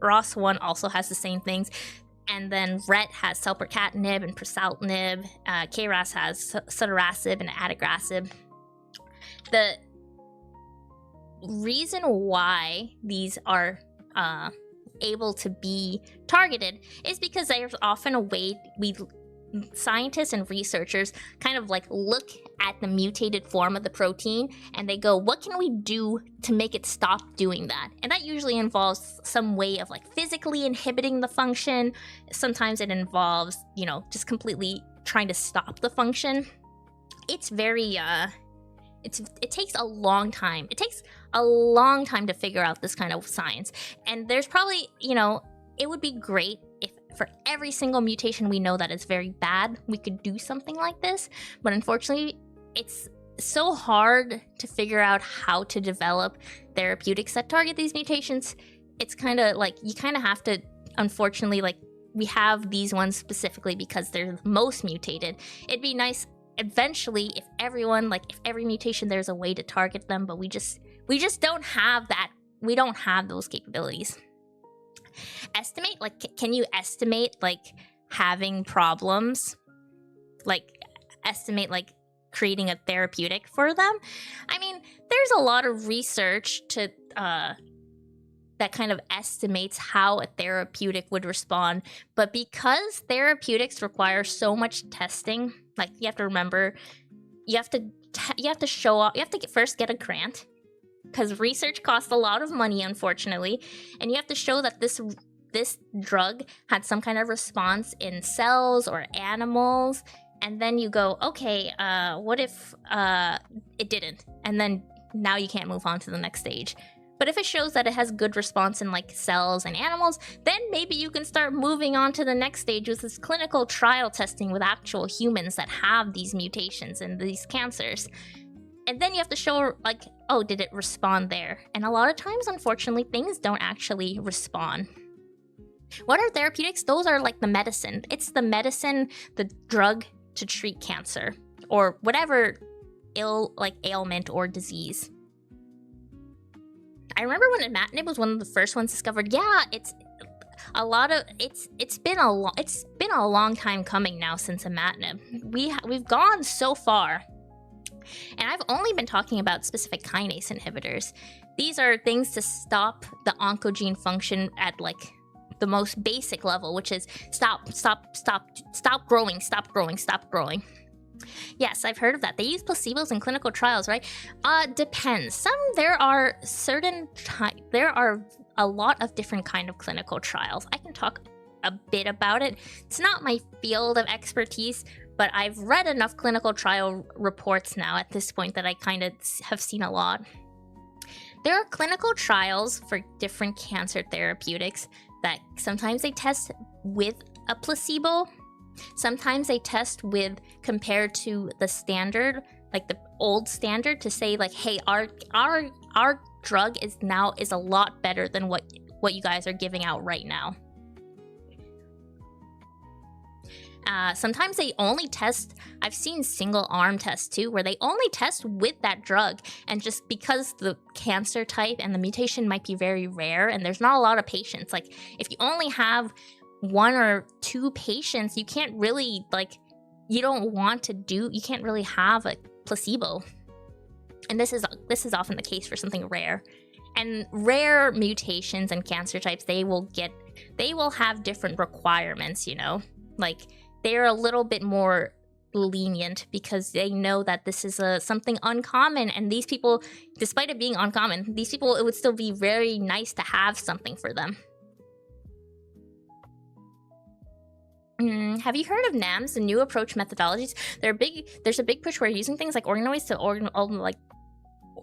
ROS1 also has the same things, and then RET has selpercatinib and pralsetinib, KRAS has sotorasib and adagrasib. The reason why these are able to be targeted is because there's often a way scientists and researchers kind of like look at the mutated form of the protein and they go, what can we do to make it stop doing that? And that usually involves some way of like physically inhibiting the function. Sometimes it involves, you know, just completely trying to stop the function. It's very it takes a long time. It takes a long time to figure out this kind of science. And there's probably, you know, it would be great if for every single mutation we know that is very bad, we could do something like this. But unfortunately, it's so hard to figure out how to develop therapeutics that target these mutations. It's kind of like, you kind of have to, unfortunately, like, we have these ones specifically because they're the most mutated. It'd be nice eventually if everyone, like, if every mutation there's a way to target them, but we just don't have that. We don't have those capabilities. Estimate, like, can you estimate like having problems, like estimate like creating a therapeutic for them? I mean, there's a lot of research to that kind of estimates how a therapeutic would respond, but because therapeutics require so much testing, like, you have to remember, you have to show off, you have to first get a grant, because research costs a lot of money, unfortunately, and you have to show that this drug had some kind of response in cells or animals, and then you go, okay, what if it didn't? And then now you can't move on to the next stage. But if it shows that it has good response in like cells and animals, then maybe you can start moving on to the next stage with this clinical trial testing with actual humans that have these mutations and these cancers. And then you have to show, like, oh, did it respond there? And a lot of times, unfortunately, things don't actually respond. What are therapeutics? Those are like the medicine. It's the medicine, the drug to treat cancer or whatever ailment or disease. I remember when imatinib was one of the first ones discovered. Yeah, it's been a long time coming now since imatinib. We've gone so far. And I've only been talking about specific kinase inhibitors. These are things to stop the oncogene function at like the most basic level, which is stop growing. Yes, I've heard of that. They use placebos in clinical trials, right? Depends. There are a lot of different kind of clinical trials. I can talk a bit about it. It's not my field of expertise, but I've read enough clinical trial reports now at this point that I kind of have seen a lot. There are clinical trials for different cancer therapeutics that sometimes they test with a placebo, sometimes they test with compared to the standard, like the old standard, to say like, hey, our drug is a lot better than what you guys are giving out right now. Sometimes they only test, I've seen single arm tests too, where they only test with that drug, and just because the cancer type and the mutation might be very rare and there's not a lot of patients, like if you only have 1 or 2 patients, you can't really, like, you can't really have a placebo. And this is often the case for something rare. And rare mutations and cancer types, they will have different requirements, you know? Like, they're a little bit more lenient because they know that this is something uncommon, and these people, despite it being uncommon, these people, it would still be very nice to have something for them. Have you heard of NAMs, the new approach methodologies? There's a big push where using things like organoids to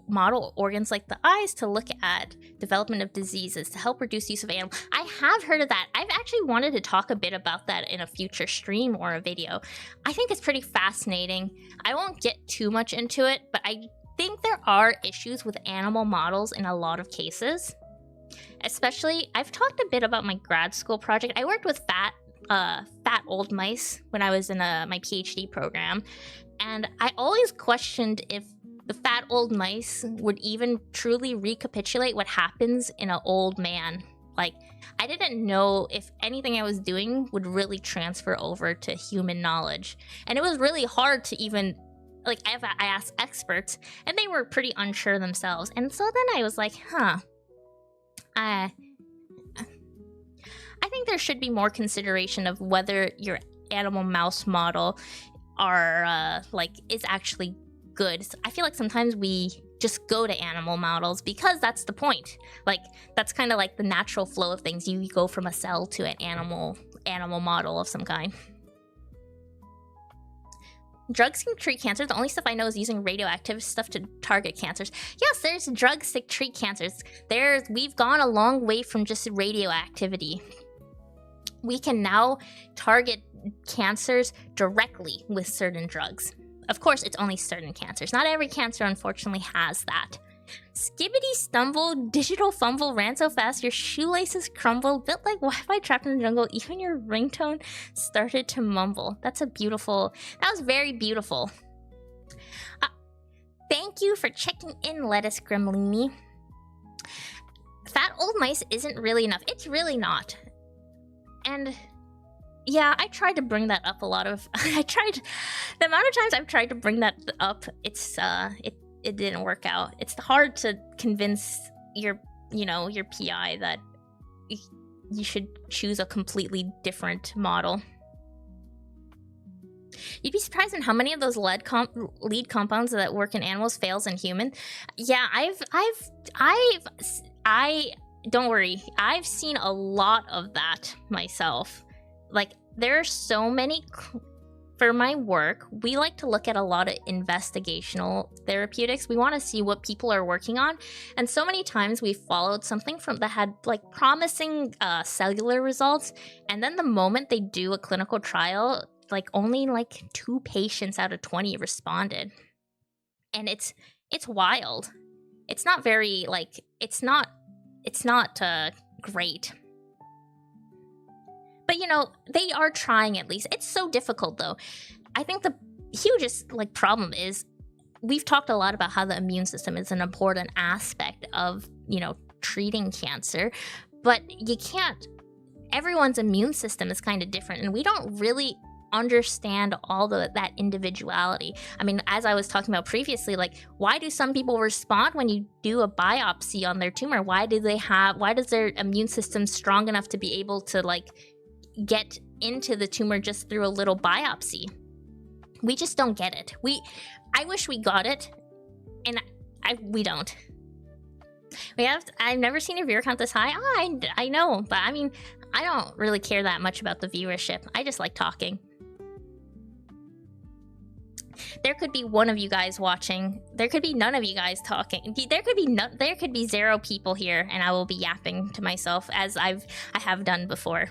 model organs like the eyes to look at development of diseases to help reduce use of animals. I have heard of that. I've actually wanted to talk a bit about that in a future stream or a video. I think it's pretty fascinating. I won't get too much into it, but I think there are issues with animal models in a lot of cases. Especially, I've talked a bit about my grad school project. I worked with fat old mice when I was in my PhD program, and I always questioned if the fat old mice would even truly recapitulate what happens in an old man. Like, I didn't know if anything I was doing would really transfer over to human knowledge. And it was really hard to even, like, I asked experts, and they were pretty unsure themselves. And so then I was like, I think there should be more consideration of whether your animal mouse model is actually good. So I feel like sometimes we just go to animal models because that's the point. Like, that's kind of like the natural flow of things. You go from a cell to an animal model of some kind. Drugs can treat cancer. The only stuff I know is using radioactive stuff to target cancers. Yes, there's drugs that treat cancers. We've gone a long way from just radioactivity. We can now target cancers directly with certain drugs. Of course, it's only certain cancers. Not every cancer, unfortunately, has that. Skibbity stumble, digital fumble, ran so fast your shoelaces crumbled, built like Wi-Fi trapped in the jungle, even your ringtone started to mumble. That was very beautiful. Thank you for checking in, Lettuce Gremlini. Fat old mice isn't really enough. It's really not. And yeah, I tried to bring that up a lot of... The amount of times I've tried to bring that up, it didn't work out. It's hard to convince your PI that you should choose a completely different model. You'd be surprised in how many of those lead compounds that work in animals fails in human. Yeah, don't worry. I've seen a lot of that myself. Like, there are so many... For my work, we like to look at a lot of investigational therapeutics. We want to see what people are working on. And so many times we followed something that had like promising cellular results. And then the moment they do a clinical trial, like only like 2 patients out of 20 responded. And it's wild. It's not very it's not great. But, they are trying at least. It's so difficult, though. I think the hugest, problem is we've talked a lot about how the immune system is an important aspect of, treating cancer. But you can't... Everyone's immune system is kind of different, and we don't really understand all that individuality. I mean, as I was talking about previously, why do some people respond when you do a biopsy on their tumor? Why does their immune system strong enough to be able to, get into the tumor just through a little biopsy? We just don't get it. I wish we got it, and we don't. I've never seen a viewer count this high. I know, but I mean, I don't really care that much about the viewership. I just like talking. There could be one of you guys watching. There could be none of you guys talking. There could be 0 people here, and I will be yapping to myself as I have done before.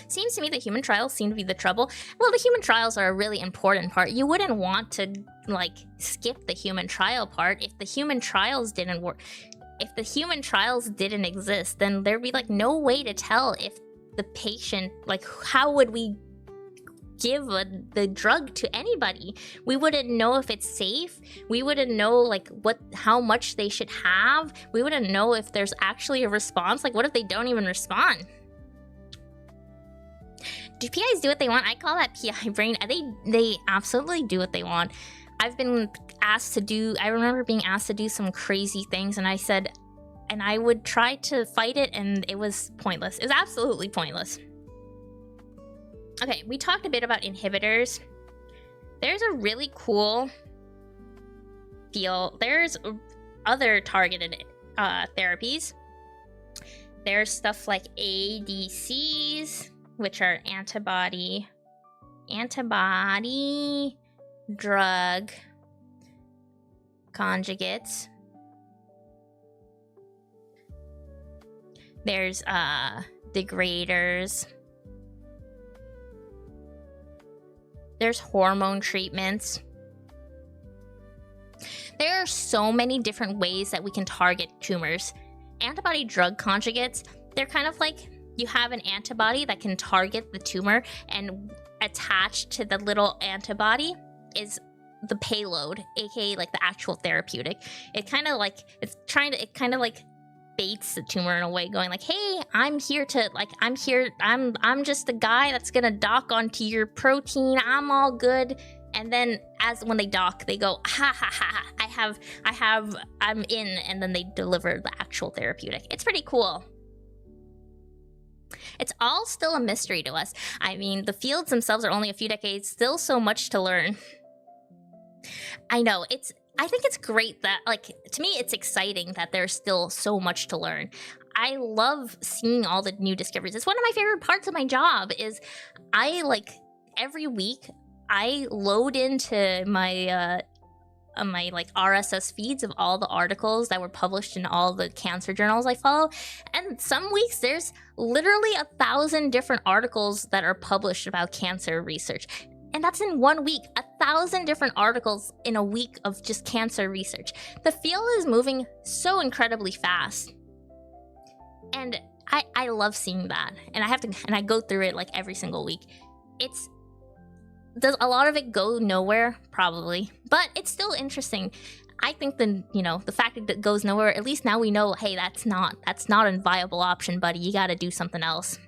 Seems to me that human trials seem to be the trouble. Well, the human trials are a really important part. You wouldn't want to, like, skip the human trial part if the human trials didn't work. If the human trials didn't exist, then there'd be, like, no way to tell if the patient, like, how would we give the drug to anybody? We wouldn't know if it's safe. We wouldn't know, like, how much they should have. We wouldn't know if there's actually a response. Like, what if they don't even respond? Do PIs do what they want? I call that PI brain. They absolutely do what they want. I've been asked to do, I remember being asked to do some crazy things, and I said, and I would try to fight it, and it was pointless. It was absolutely pointless. Okay, we talked a bit about inhibitors. There's a really cool field. There's other targeted therapies. There's stuff like ADCs, which are antibody drug conjugates. There's degraders. There's hormone treatments. There are so many different ways that we can target tumors. Antibody drug conjugates, they're kind of like you have an antibody that can target the tumor, and attached to the little antibody is the payload, aka like the actual therapeutic. It kind of like baits the tumor in a way, going like, hey, I'm here, I'm just a guy that's gonna dock onto your protein, I'm all good. And then when they dock, they go, ha ha ha, I'm in, and then they deliver the actual therapeutic. It's pretty cool. It's all still a mystery to us. I mean, the fields themselves are only a few decades, still so much to learn. I know, I think it's great that, like, to me, it's exciting that there's still so much to learn. I love seeing all the new discoveries. It's one of my favorite parts of my job is every week I load into my my like RSS feeds of all the articles that were published in all the cancer journals I follow. And some weeks there's literally 1,000 different articles that are published about cancer research. And that's in 1 week, 1,000 different articles in a week of just cancer research. The field is moving so incredibly fast. And I love seeing that. And I go through it like every single week. Does a lot of it go nowhere? Probably. But it's still interesting. I think the fact that it goes nowhere, at least now we know, hey, that's not a viable option, buddy. You gotta do something else.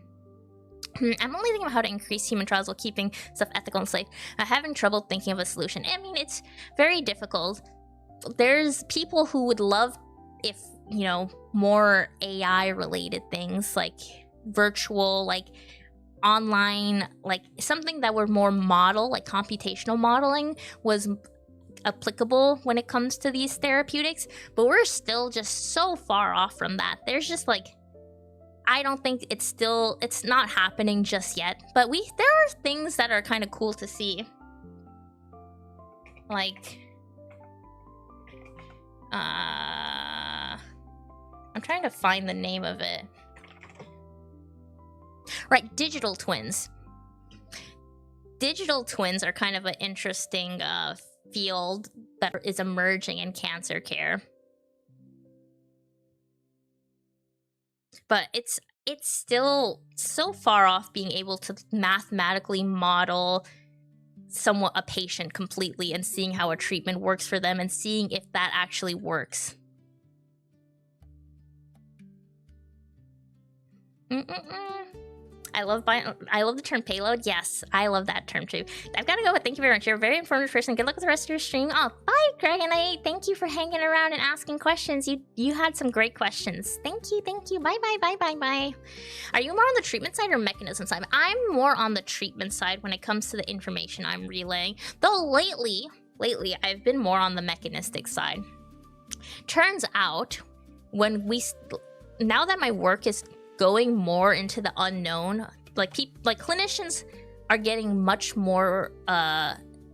I'm only thinking about how to increase human trials while keeping stuff ethical and safe. I'm having trouble thinking of a solution. I mean, it's very difficult. There's people who would love if, more AI-related things, like virtual, like online, like something that were more like computational modeling was applicable when it comes to these therapeutics. But we're still just so far off from that. There's just I don't think it's not happening just yet, but there are things that are kind of cool to see. Like, I'm trying to find the name of it. Right, digital twins. Digital twins are kind of an interesting field that is emerging in cancer care. But it's still so far off being able to mathematically model a patient completely and seeing how a treatment works for them and seeing if that actually works. I love the term payload. Yes, I love that term too. I've got to go, but thank you very much. You're a very informative person. Good luck with the rest of your stream. Oh, bye, Dragonite. Thank you for hanging around and asking questions. You had some great questions. Thank you. Bye. Are you more on the treatment side or mechanism side? I'm more on the treatment side when it comes to the information I'm relaying. Though lately I've been more on the mechanistic side. Turns out, now that my work is going more into the unknown, like clinicians are getting much more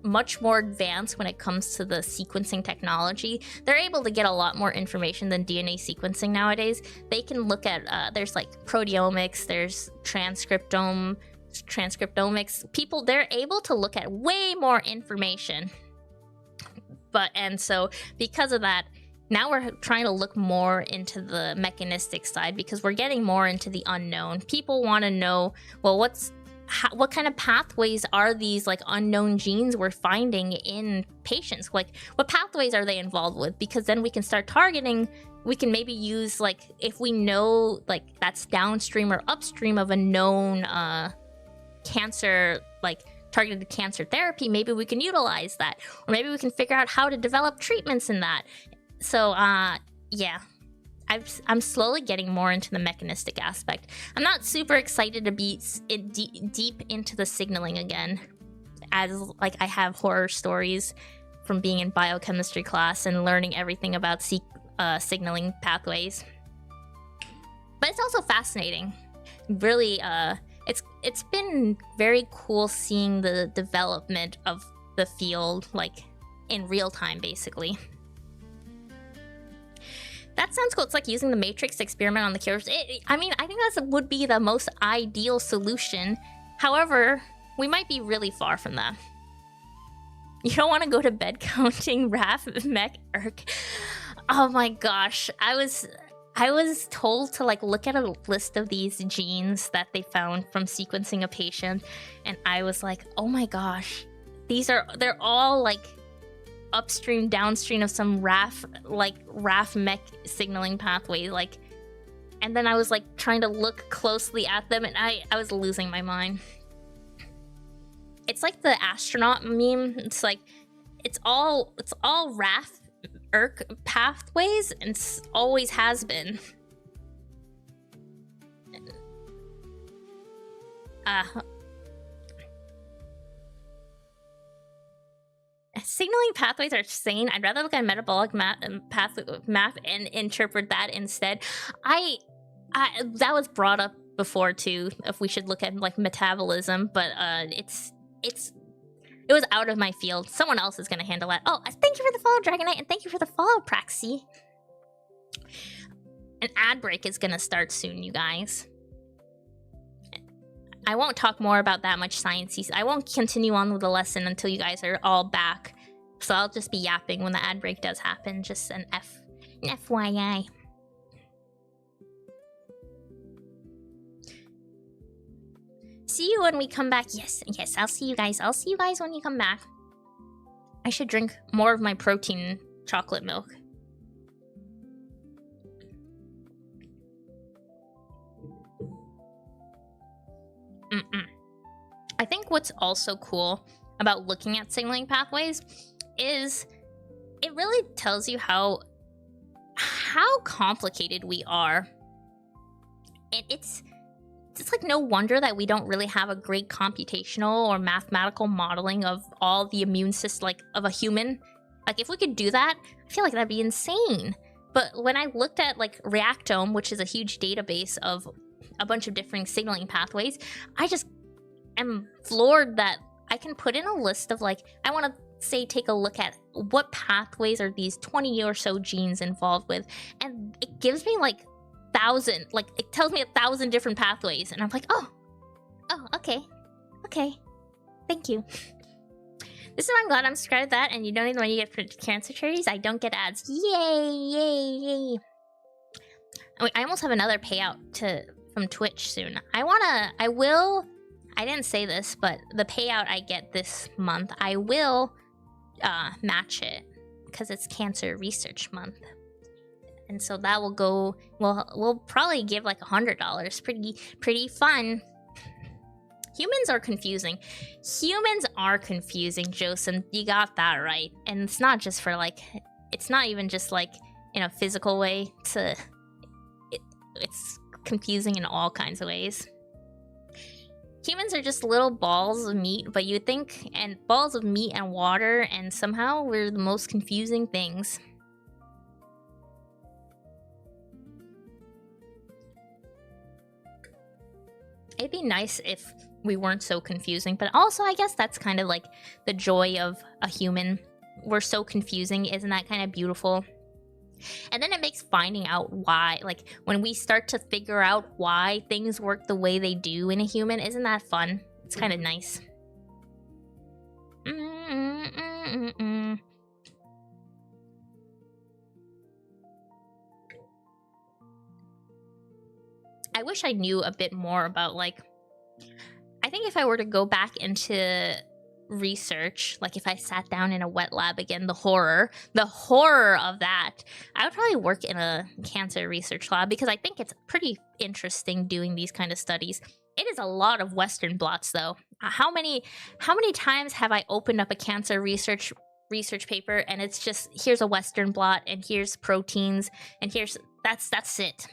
much more advanced when it comes to the sequencing technology. They're able to get a lot more information than DNA sequencing nowadays. They can look at, there's like proteomics, there's transcriptomics. They're able to look at way more information. And so because of that, now we're trying to look more into the mechanistic side because we're getting more into the unknown. People want to know, well, what kind of pathways are these like unknown genes we're finding in patients? Like, what pathways are they involved with? Because then we can start targeting. We can maybe use, like, if we know like that's downstream or upstream of a known cancer, like targeted cancer therapy, maybe we can utilize that, or maybe we can figure out how to develop treatments in that. So yeah, I'm slowly getting more into the mechanistic aspect. I'm not super excited to be deep into the signaling again, as like I have horror stories from being in biochemistry class and learning everything about signaling pathways. But it's also fascinating. Really, it's been very cool seeing the development of the field, like in real time, basically. That sounds cool. It's like using the Matrix to experiment on the cures. I mean, I think that would be the most ideal solution. However, we might be really far from that. You don't want to go to bed counting RAF, MEK, ERK. Oh my gosh. I was told to like look at a list of these genes that they found from sequencing a patient, and I was like, oh my gosh. They're all like upstream, downstream of some RAF MEK signaling pathway, like, and then I was like trying to look closely at them, and I was losing my mind. It's like the astronaut meme. It's like it's all RAF ERK pathways, and always has been. Signaling pathways are insane. I'd rather look at metabolic map and interpret that instead. That was brought up before too, if we should look at like metabolism, but it was out of my field. Someone else is gonna handle that. Oh, thank you for the follow, Dragonite, and thank you for the follow, Praxi. An ad break is gonna start soon, you guys. I won't talk more about that much sciencey. I won't continue on with the lesson until you guys are all back. So I'll just be yapping when the ad break does happen. Just an FYI. See you when we come back. Yes, I'll see you guys. I'll see you guys when you come back. I should drink more of my protein chocolate milk. I think what's also cool about looking at signaling pathways is it really tells you how complicated we are. And it's like no wonder that we don't really have a great computational or mathematical modeling of all the immune system, like, of a human. Like, if we could do that, I feel like that'd be insane. But when I looked at like Reactome, which is a huge database of a bunch of different signaling pathways, I just am floored that I can put in a list of, like, I want to say take a look at what pathways are these 20 or so genes involved with, and it gives me like it tells me 1,000 different pathways, and I'm like, oh, okay, thank you. This is why I'm glad I'm subscribed to that, and you don't even when you get cancer cherries, I don't get ads. Yay. I almost have another payout from Twitch soon. I didn't say this, but the payout I get this month, I will match it because it's Cancer Research Month. And so that will go, we'll probably give like $100. Pretty fun. Humans are confusing. Humans are confusing, Joseph. You got that right. And it's not just for like, it's not even just like in a physical way. It's confusing in all kinds of ways. Humans are just little balls of meat, but you think, and balls of meat and water, and somehow we're the most confusing things. It'd be nice if we weren't so confusing. But also, I guess that's kind of like the joy of a human. We're so confusing. Isn't that kind of beautiful? And then it makes finding out why, like when we start to figure out why things work the way they do in a human, isn't that fun? It's kind of nice. I wish I knew a bit more about, like, I think if I were to go back into research, like if I sat down in a wet lab again, the horror of that, I would probably work in a cancer research lab, because I think it's pretty interesting doing these kind of studies. It is a lot of Western blots, though. How many times have I opened up a cancer research paper and it's just, here's a Western blot and here's proteins and here's that's it.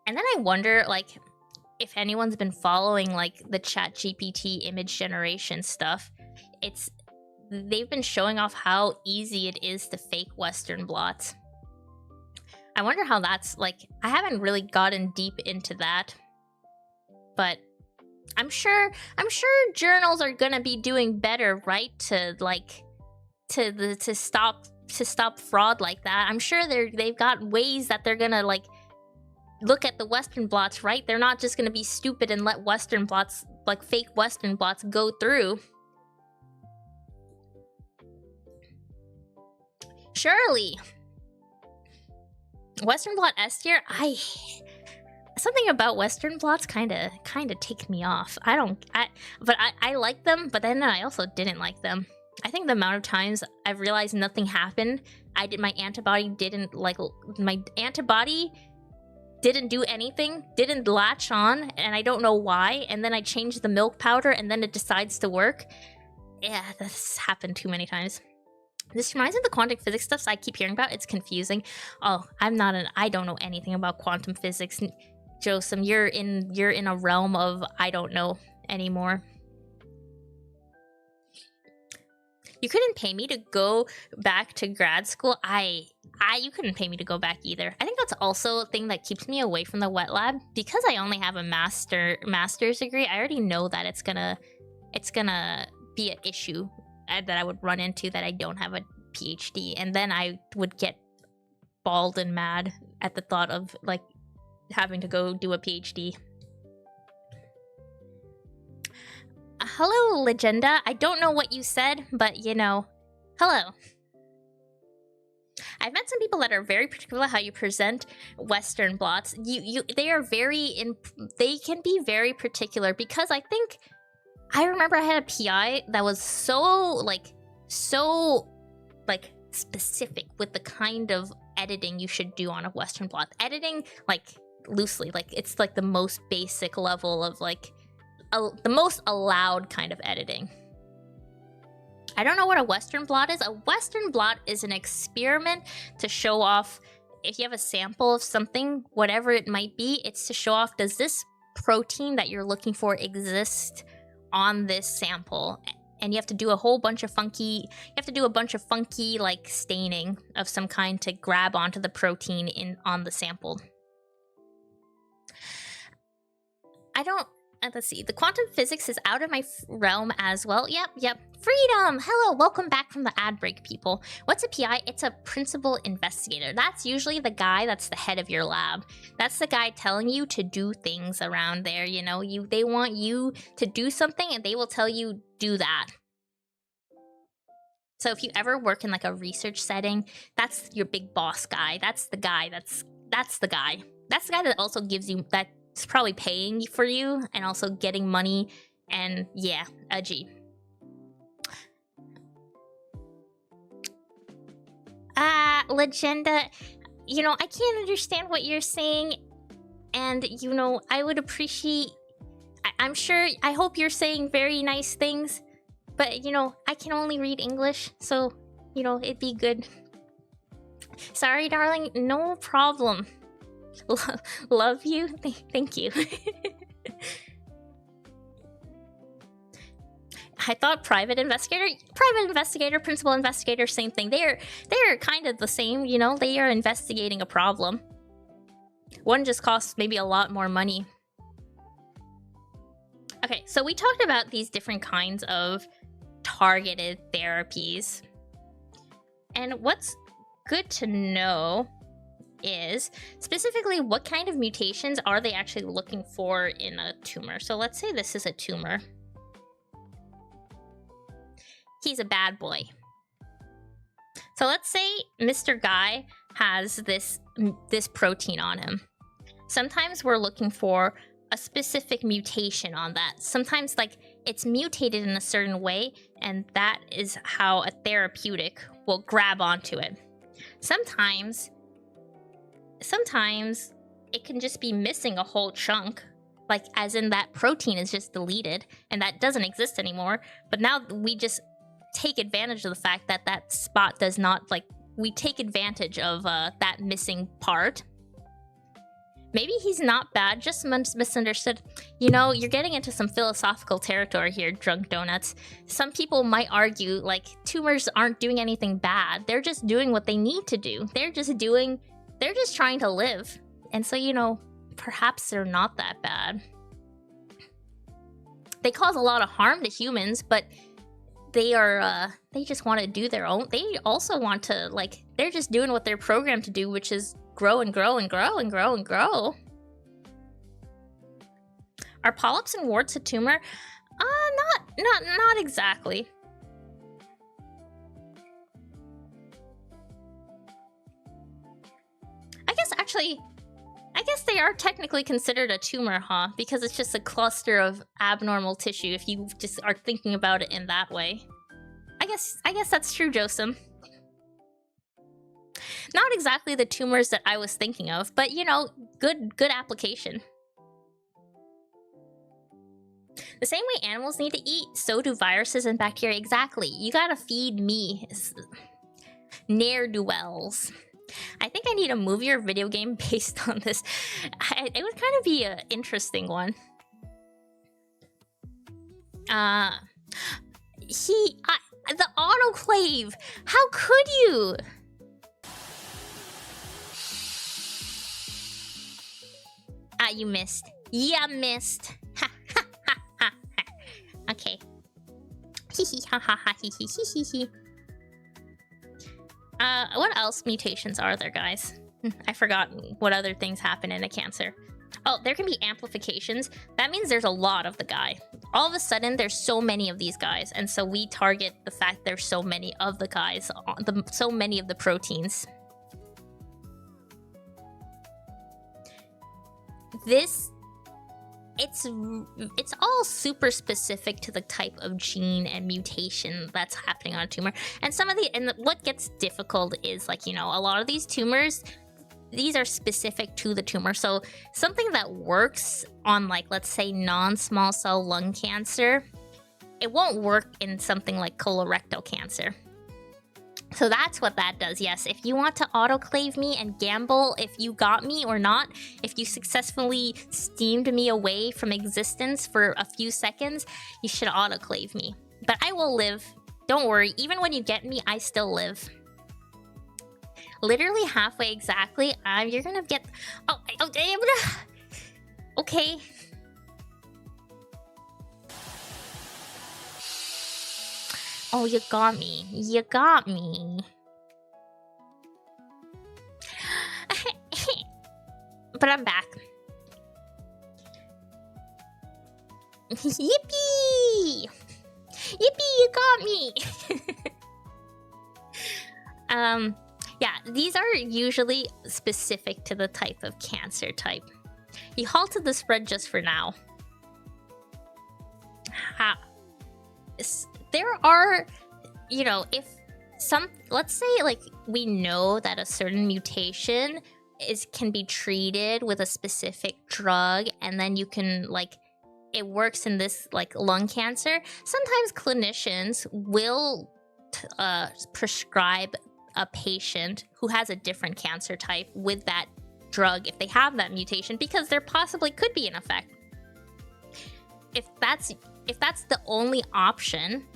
And then I wonder, like, if anyone's been following like the ChatGPT image generation stuff, they've been showing off how easy it is to fake Western blots. I wonder how that's like. I haven't really gotten deep into that, but I'm sure journals are gonna be doing better, right? To stop fraud like that. I'm sure they've got ways that they're gonna like look at the Western blots, right? They're not just gonna be stupid and let Western blots, like fake Western blots, go through. Surely. Western blot S tier, something about Western blots kind of take me off. I like them, but then I also didn't like them. I think the amount of times I've realized nothing happened, my antibody didn't do anything, didn't latch on, and I don't know why, and then I changed the milk powder and then it decides to work. Yeah, that's happened too many times. This reminds me of the quantum physics stuff I keep hearing about. It's confusing. Oh, I don't know anything about quantum physics. Joseph, you're in a realm of I don't know anymore. You couldn't pay me to go back to grad school. You couldn't pay me to go back either. I think that's also a thing that keeps me away from the wet lab, because I only have a master's degree. I already know that it's gonna be an issue that I would run into, that I don't have a PhD, and then I would get bald and mad at the thought of like having to go do a PhD. Hello, Legenda. I don't know what you said, but you know, hello. I've met some people that are very particular how you present Western blots. They can be very particular, because I remember I had a PI that was so specific with the kind of editing you should do on a Western blot. Editing, like, loosely, like it's like the most basic level of like the most allowed kind of editing. I don't know what a Western blot is. A Western blot is an experiment to show off, if you have a sample of something, whatever it might be, it's to show off, does this protein that you're looking for exist on this sample? And you have to do a whole bunch of funky, like staining of some kind to grab onto the protein on the sample. Let's see, the quantum physics is out of my realm as well. Yep. Freedom! Hello, welcome back from the ad break, people. What's a PI? It's a principal investigator. That's usually the guy that's the head of your lab. That's the guy telling you to do things around there, you know? They want you to do something and they will tell you, do that. So if you ever work in like a research setting, that's your big boss guy. That's the guy that's the guy. That's the guy that also gives you, that's probably paying for you and also getting money, and yeah, G. Legenda, you know, I can't understand what you're saying, and you know, I would appreciate, I'm sure, I hope you're saying very nice things, but you know, I can only read English, so you know, it'd be good. Sorry, darling, no problem. Love you. Thank you. I thought private investigator, principal investigator, same thing. They're kind of the same, you know. They are investigating a problem. One just costs maybe a lot more money. Okay, so we talked about these different kinds of targeted therapies. And what's good to know is specifically what kind of mutations are they actually looking for in a tumor. So let's say this is a tumor. He's a bad boy. So let's say Mr. Guy has this protein on him. Sometimes we're looking for a specific mutation on that. Sometimes like it's mutated in a certain way, and that is how a therapeutic will grab onto it. Sometimes it can just be missing a whole chunk, like as in that protein is just deleted and that doesn't exist anymore. But now we just take advantage of the fact that that spot does not, like, we take advantage of that missing part. Maybe he's not bad, just misunderstood. You know, you're getting into some philosophical territory here, Drunk Donuts. Some people might argue, like, tumors aren't doing anything bad. They're just doing what they need to do. They're just trying to live. And so, you know, perhaps they're not that bad. They cause a lot of harm to humans, but they just want to do their own. They also want to, like, they're just doing what they're programmed to do, which is grow and grow and grow and grow and grow. Are polyps and warts a tumor? Not exactly. I guess they are technically considered a tumor, huh? Because it's just a cluster of abnormal tissue if you just are thinking about it in that way. I guess that's true, Josem. Not exactly the tumors that I was thinking of, but you know, good application. The same way animals need to eat, so do viruses and bacteria. Exactly. You gotta feed me. Ne'er-do-wells. I think I need a movie or video game based on this. It would kind of be an interesting one. The autoclave! How could you? You missed. Yeah, missed. Ha ha ha ha ha. Okay. Hee hee ha ha ha hee hee hee hee hee. What else mutations are there, guys? I forgot what other things happen in a cancer. Oh, there can be amplifications. That means there's a lot of the guy. All of a sudden, there's so many of these guys, and so we target the fact there's so many of the guys, so many of the proteins. It's all super specific to the type of gene and mutation that's happening on a tumor. And what gets difficult is, like, you know, a lot of these tumors, these are specific to the tumor. So something that works on, like, let's say non-small cell lung cancer, it won't work in something like colorectal cancer. So that's what that does. Yes, if you want to autoclave me and gamble if you got me or not, if you successfully steamed me away from existence for a few seconds, you should autoclave me. But I will live. Don't worry. Even when you get me, I still live. Literally halfway exactly. You're gonna get... Okay. Oh, you got me. You got me. But I'm back. Yippee! Yippee, you got me! Yeah, these are usually specific to the type of cancer type. He halted the spread just for now. There are, you know, if let's say, like, we know that a certain mutation can be treated with a specific drug, and then you can, like, it works in this, like, lung cancer. Sometimes clinicians will prescribe a patient who has a different cancer type with that drug if they have that mutation, because there possibly could be an effect. If that's the only option,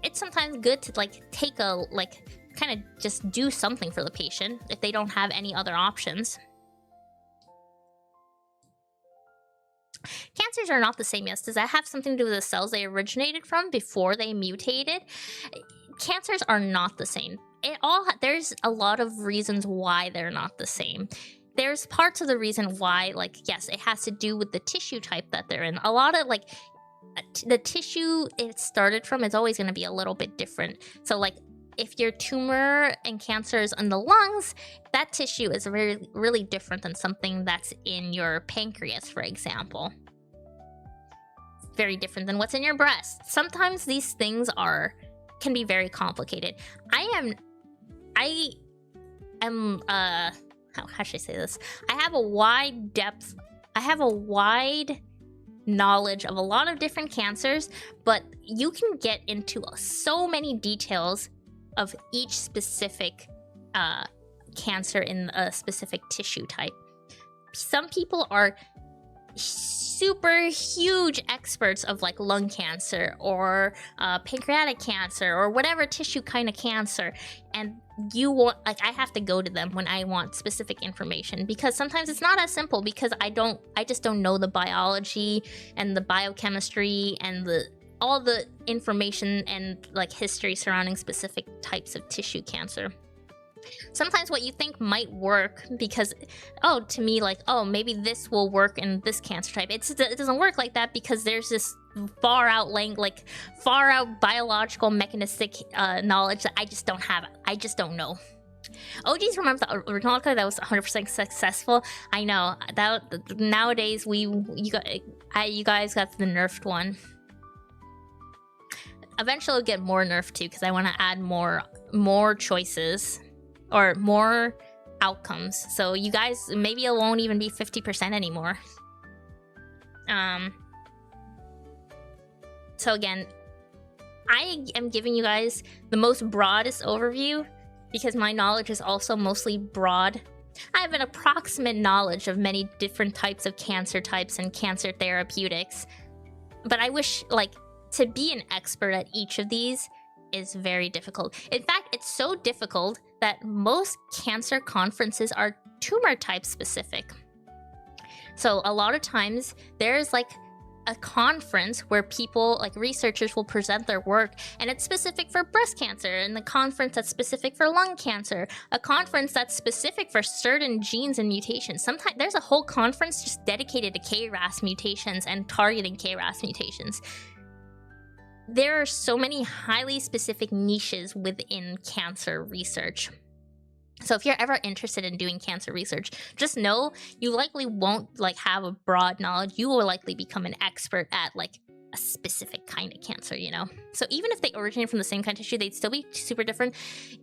it's sometimes good to, like, take a, like, kind of just do something for the patient if they don't have any other options. Cancers are not the same. Yes, does that have something to do with the cells they originated from before they mutated? Cancers are not the same. There's a lot of reasons why they're not the same. There's parts of the reason why, like, yes, it has to do with the tissue type that they're in. A lot of, like, the tissue it started from is always going to be a little bit different. So, like, if your tumor and cancer is in the lungs, that tissue is really different than something that's in your pancreas, for example. Very different than what's in your breast. Sometimes these things can be very complicated. How should I say this? I have a wide knowledge of a lot of different cancers, but you can get into so many details of each specific cancer in a specific tissue type. Some people are super huge experts of like lung cancer or pancreatic cancer or whatever tissue kind of cancer, and I have to go to them when I want specific information, because sometimes it's not as simple, because I just don't know the biology and the biochemistry and all the information and like history surrounding specific types of tissue cancer. Sometimes what you think might work because, to me, like, maybe this will work in this cancer type. It doesn't work like that, because there's this far out biological mechanistic knowledge that I just don't have. I just don't know. OGs remember the original code that was 100% successful. I know that nowadays you guys got the nerfed one. Eventually, I'll get more nerfed too, because I want to add more choices. Or more outcomes. So you guys, maybe it won't even be 50% anymore. So again, I am giving you guys the most broadest overview because my knowledge is also mostly broad. I have an approximate knowledge of many different types of cancer types and cancer therapeutics. But I wish, like, to be an expert at each of these is very difficult. In fact, it's so difficult that most cancer conferences are tumor type specific. So a lot of times there's like a conference where people, like researchers, will present their work, and it's specific for breast cancer, and the conference that's specific for lung cancer, a conference that's specific for certain genes and mutations. Sometimes there's a whole conference just dedicated to KRAS mutations and targeting KRAS mutations. There are so many highly specific niches within cancer research. So if you're ever interested in doing cancer research, just know you likely won't like have a broad knowledge. You will likely become an expert at like a specific kind of cancer, you know? So even if they originate from the same kind of tissue, they'd still be super different.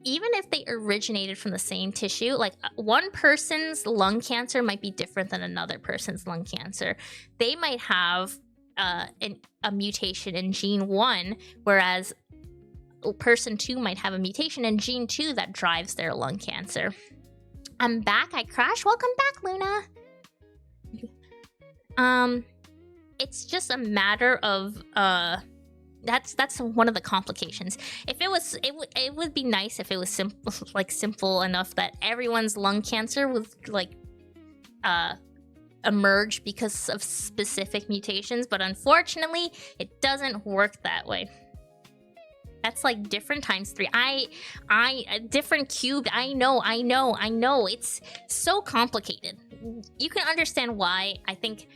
Even if they originated from the same tissue, like one person's lung cancer might be different than another person's lung cancer. They might have a mutation in gene 1, whereas person 2 might have a mutation in gene 2 that drives their lung cancer. I'm back. I crashed. Welcome back, Luna. It's just a matter of that's one of the complications. If it would be nice if it was simple enough that everyone's lung cancer would like emerge because of specific mutations, but unfortunately it doesn't work that way. That's like different times 3. Different cubed. I know. It's so complicated. You can understand why. I think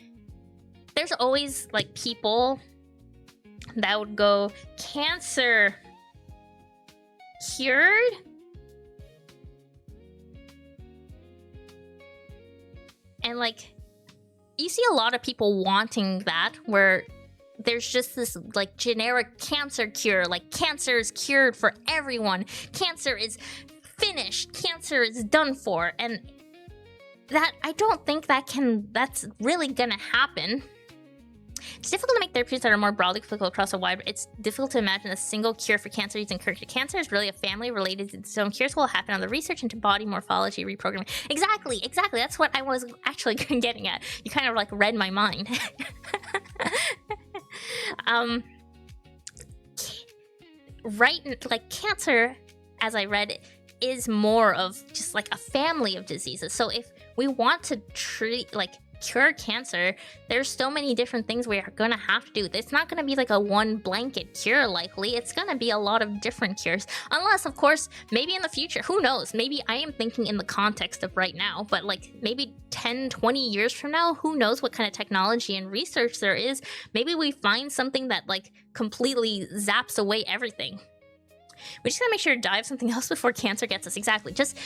there's always like people that would go, cancer cured? And like, you see a lot of people wanting that, where there's just this like generic cancer cure, like cancer is cured for everyone, cancer is finished, cancer is done for, and that I don't think that's really gonna happen. It's difficult to make therapeutics that are more broadly applicable across a wide. It's difficult to imagine a single cure for cancer using current. Cancer is really a family related to its own. Cures will happen on the research into body morphology reprogramming. Exactly. That's what I was actually getting at. You kind of like read my mind. Right, like cancer, as I read, is more of just like a family of diseases. So if we want to treat, like, cure cancer, there's so many different things we're gonna have to do. It's not gonna be like a one blanket cure, likely. It's gonna be a lot of different cures. Unless, of course, maybe in the future, who knows? Maybe I am thinking in the context of right now, but like maybe 10, 20 years from now, who knows what kind of technology and research there is. Maybe we find something that like completely zaps away everything. We just gotta make sure to die of something else before cancer gets us. Exactly. Just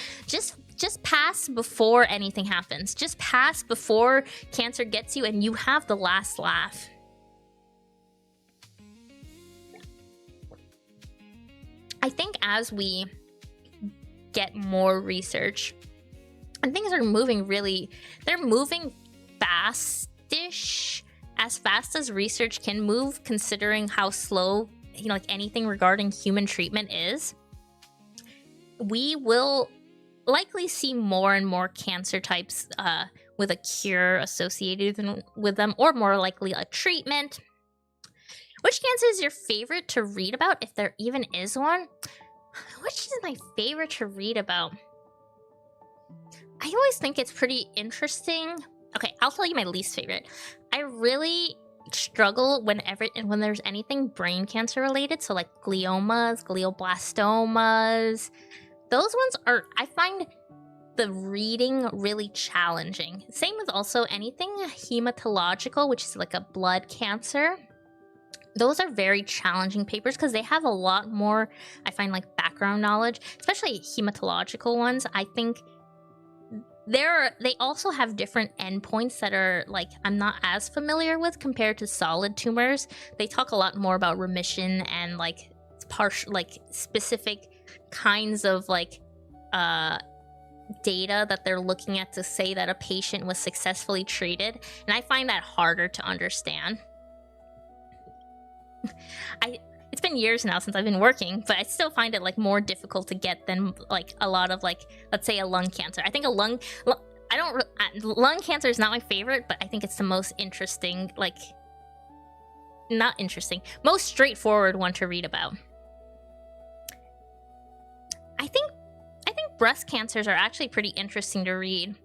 pass before anything happens. Just pass before cancer gets you and you have the last laugh. I think as we get more research, and things are moving they're moving fast-ish, as fast as research can move, considering how slow, you know, like anything regarding human treatment is. We will likely see more and more cancer types with a cure associated with them, or more likely a treatment. Which cancer is your favorite to read about, if there even is one? Which is my favorite to read about? I always think it's pretty interesting. Okay, I'll tell you my least favorite. I really struggle when there's anything brain cancer related, so like gliomas, glioblastomas. Those ones are, I find the reading really challenging. Same with also anything hematological, which is like a blood cancer. Those are very challenging papers because they have a lot more, I find, like background knowledge, especially hematological ones. I think they also have different endpoints that are like I'm not as familiar with compared to solid tumors. They talk a lot more about remission and like specific kinds of like data that they're looking at to say that a patient was successfully treated, and I find that harder to understand. It's been years now since I've been working, but I still find it like more difficult to get than like a lot of like, let's say a lung cancer. I think lung cancer is not my favorite, but I think it's the most interesting, like not interesting, most straightforward one to read about. I think breast cancers are actually pretty interesting to read.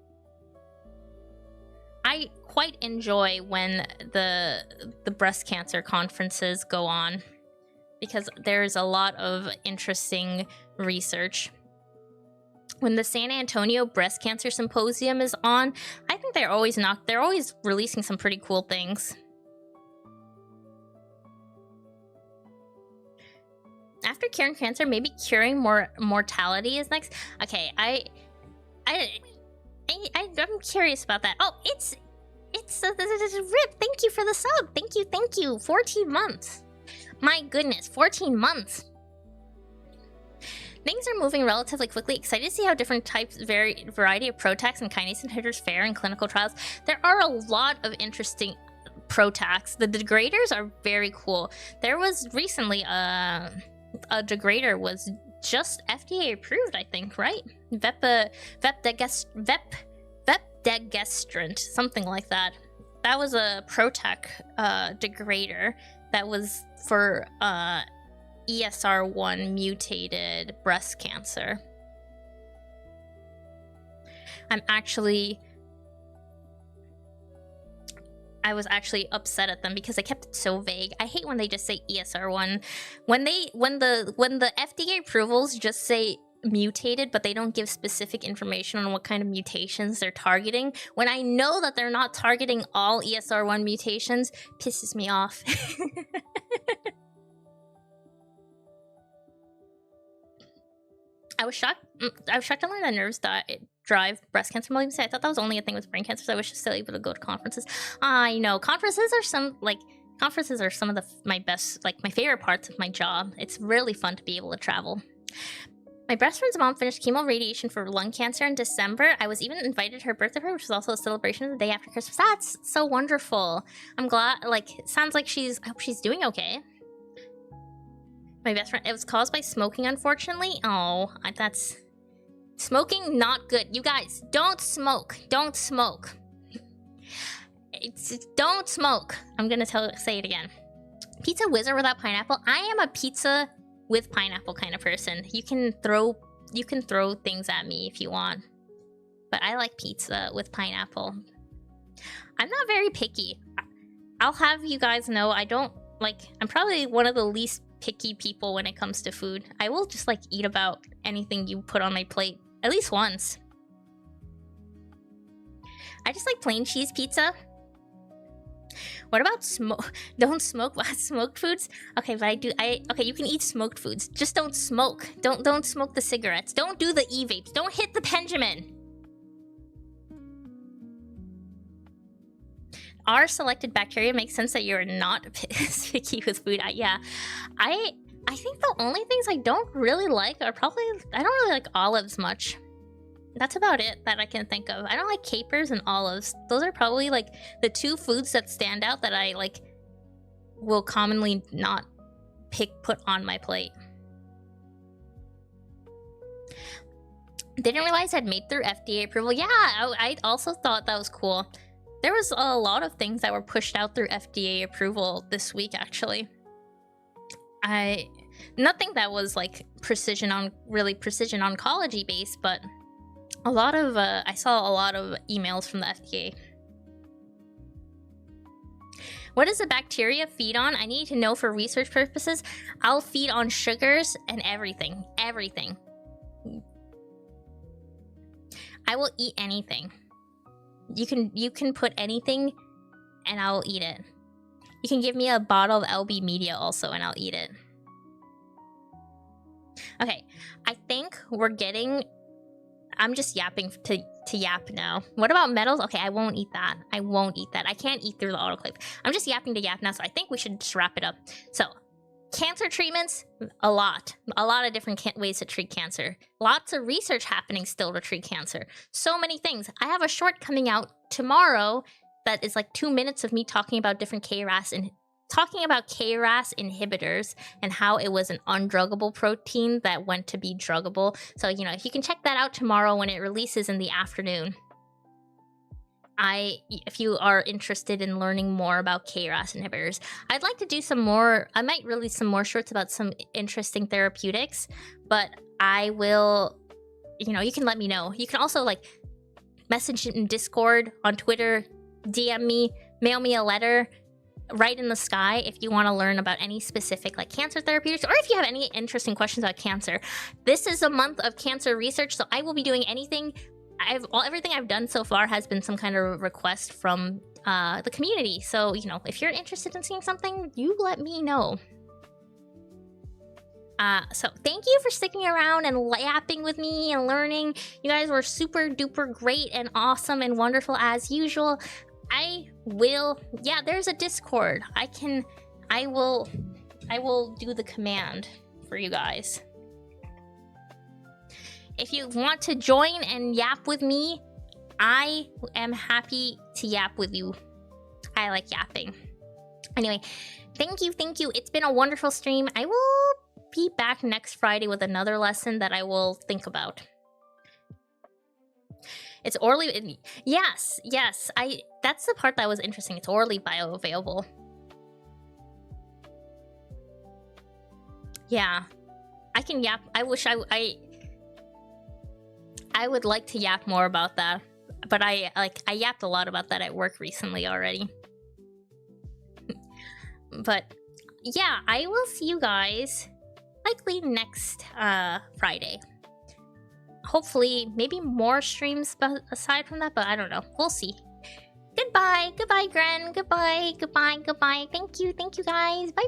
I quite enjoy when the breast cancer conferences go on, because there's a lot of interesting research. When the San Antonio Breast Cancer Symposium is on, I think they're always releasing some pretty cool things. After curing cancer, maybe curing more mortality is next. Okay, I'm curious about that. Oh, it's Rip. Thank you for the sub. Thank you. 14 months. My goodness, 14 months. Things are moving relatively quickly. Excited to see how different types, variety of PROTACs and kinase inhibitors fare in clinical trials. There are a lot of interesting PROTACs. The degraders are very cool. There was recently a degrader was just FDA approved, I think, right? Vepdegestrant, something like that. That was a PROTAC degrader that was for ESR1 mutated breast cancer. I was actually upset at them because they kept it so vague. I hate when they just say ESR1. When the FDA approvals just say mutated, but they don't give specific information on what kind of mutations they're targeting, when I know that they're not targeting all ESR1 mutations, pisses me off. I was shocked to learn that nerves drive breast cancer malignancy. I thought that was only a thing with brain cancer, so I was just still able to go to conferences. I know conferences are some of my favorite parts of my job. It's really fun to be able to travel. My best friend's mom finished chemo radiation for lung cancer in December. I was even invited to her birthday party, which was also a celebration of the day after Christmas. That's so wonderful. I'm glad. Like, it sounds like I hope she's doing okay. My best friend, it was caused by smoking, unfortunately. Oh, that's smoking, not good. You guys, don't smoke. Don't smoke. Don't smoke. I'm gonna say it again. Pizza wizard without pineapple. I am a pizza with pineapple kind of person. You can throw things at me if you want, but I like pizza with pineapple. I'm not very picky. I'll have you guys know I don't like. I'm probably one of the least picky people when it comes to food. I will just like eat about anything you put on my plate at least once. I just like plain cheese pizza. What about don't smoke smoked foods? Okay, but okay, you can eat smoked foods. Just don't smoke. Don't smoke the cigarettes. Don't do the e-vapes. Don't hit the Benjamin. Our selected bacteria makes sense that you're not picky with food. Yeah, I think the only things I don't really like are probably I don't really like olives much. That's about it that I can think of. I don't like capers and olives. Those are probably like the two foods that stand out that I like will commonly not put on my plate. Didn't realize I'd made through FDA approval. Yeah, I also thought that was cool. There was a lot of things that were pushed out through FDA approval this week, actually. Nothing that was like precision oncology based, but a lot of I saw a lot of emails from the FDA. What does the bacteria feed on? I need to know for research purposes. I'll feed on sugars and everything. Everything. I will eat anything. You can put anything and I'll eat it. You can give me a bottle of LB Media also and I'll eat it. Okay, I think we're getting... I'm just yapping to yap now. What about metals? Okay, I won't eat that. I won't eat that. I can't eat through the autoclave. I'm just yapping to yap now, so I think we should just wrap it up. So, cancer treatments, a lot of different ways to treat cancer. Lots of research happening still to treat cancer. So many things. I have a short coming out tomorrow that is like 2 minutes of me talking about different KRAS and talking about KRAS inhibitors and how it was an undruggable protein that went to be druggable. So, you know, if you can check that out tomorrow when it releases in the afternoon. If you are interested in learning more about KRAS inhibitors, I'd like to do some more. I might release some more shorts about some interesting therapeutics, but I will, you know, you can let me know. You can also like message in Discord, on Twitter, DM me, mail me a letter, write in the sky if you want to learn about any specific like cancer therapeutics, or if you have any interesting questions about cancer. This is a month of cancer research, so I will be doing anything. Everything I've done so far has been some kind of request from the community. So, you know, if you're interested in seeing something, you let me know. So thank you for sticking around and yapping with me and learning. You guys were super duper great and awesome and wonderful as usual. Yeah, there's a Discord. I will do the command for you guys. If you want to join and yap with me, I am happy to yap with you. I like yapping. Anyway, thank you. It's been a wonderful stream. I will be back next Friday with another lesson that I will think about. It's orally... Yes. That's the part that was interesting. It's orally bioavailable. Yeah. I can yap. I wish I would like to yap more about that. But I yapped a lot about that at work recently already. But yeah, I will see you guys likely next Friday. Hopefully, maybe more streams aside from that, but I don't know. We'll see. Goodbye, Gren. Goodbye. Thank you guys. Bye.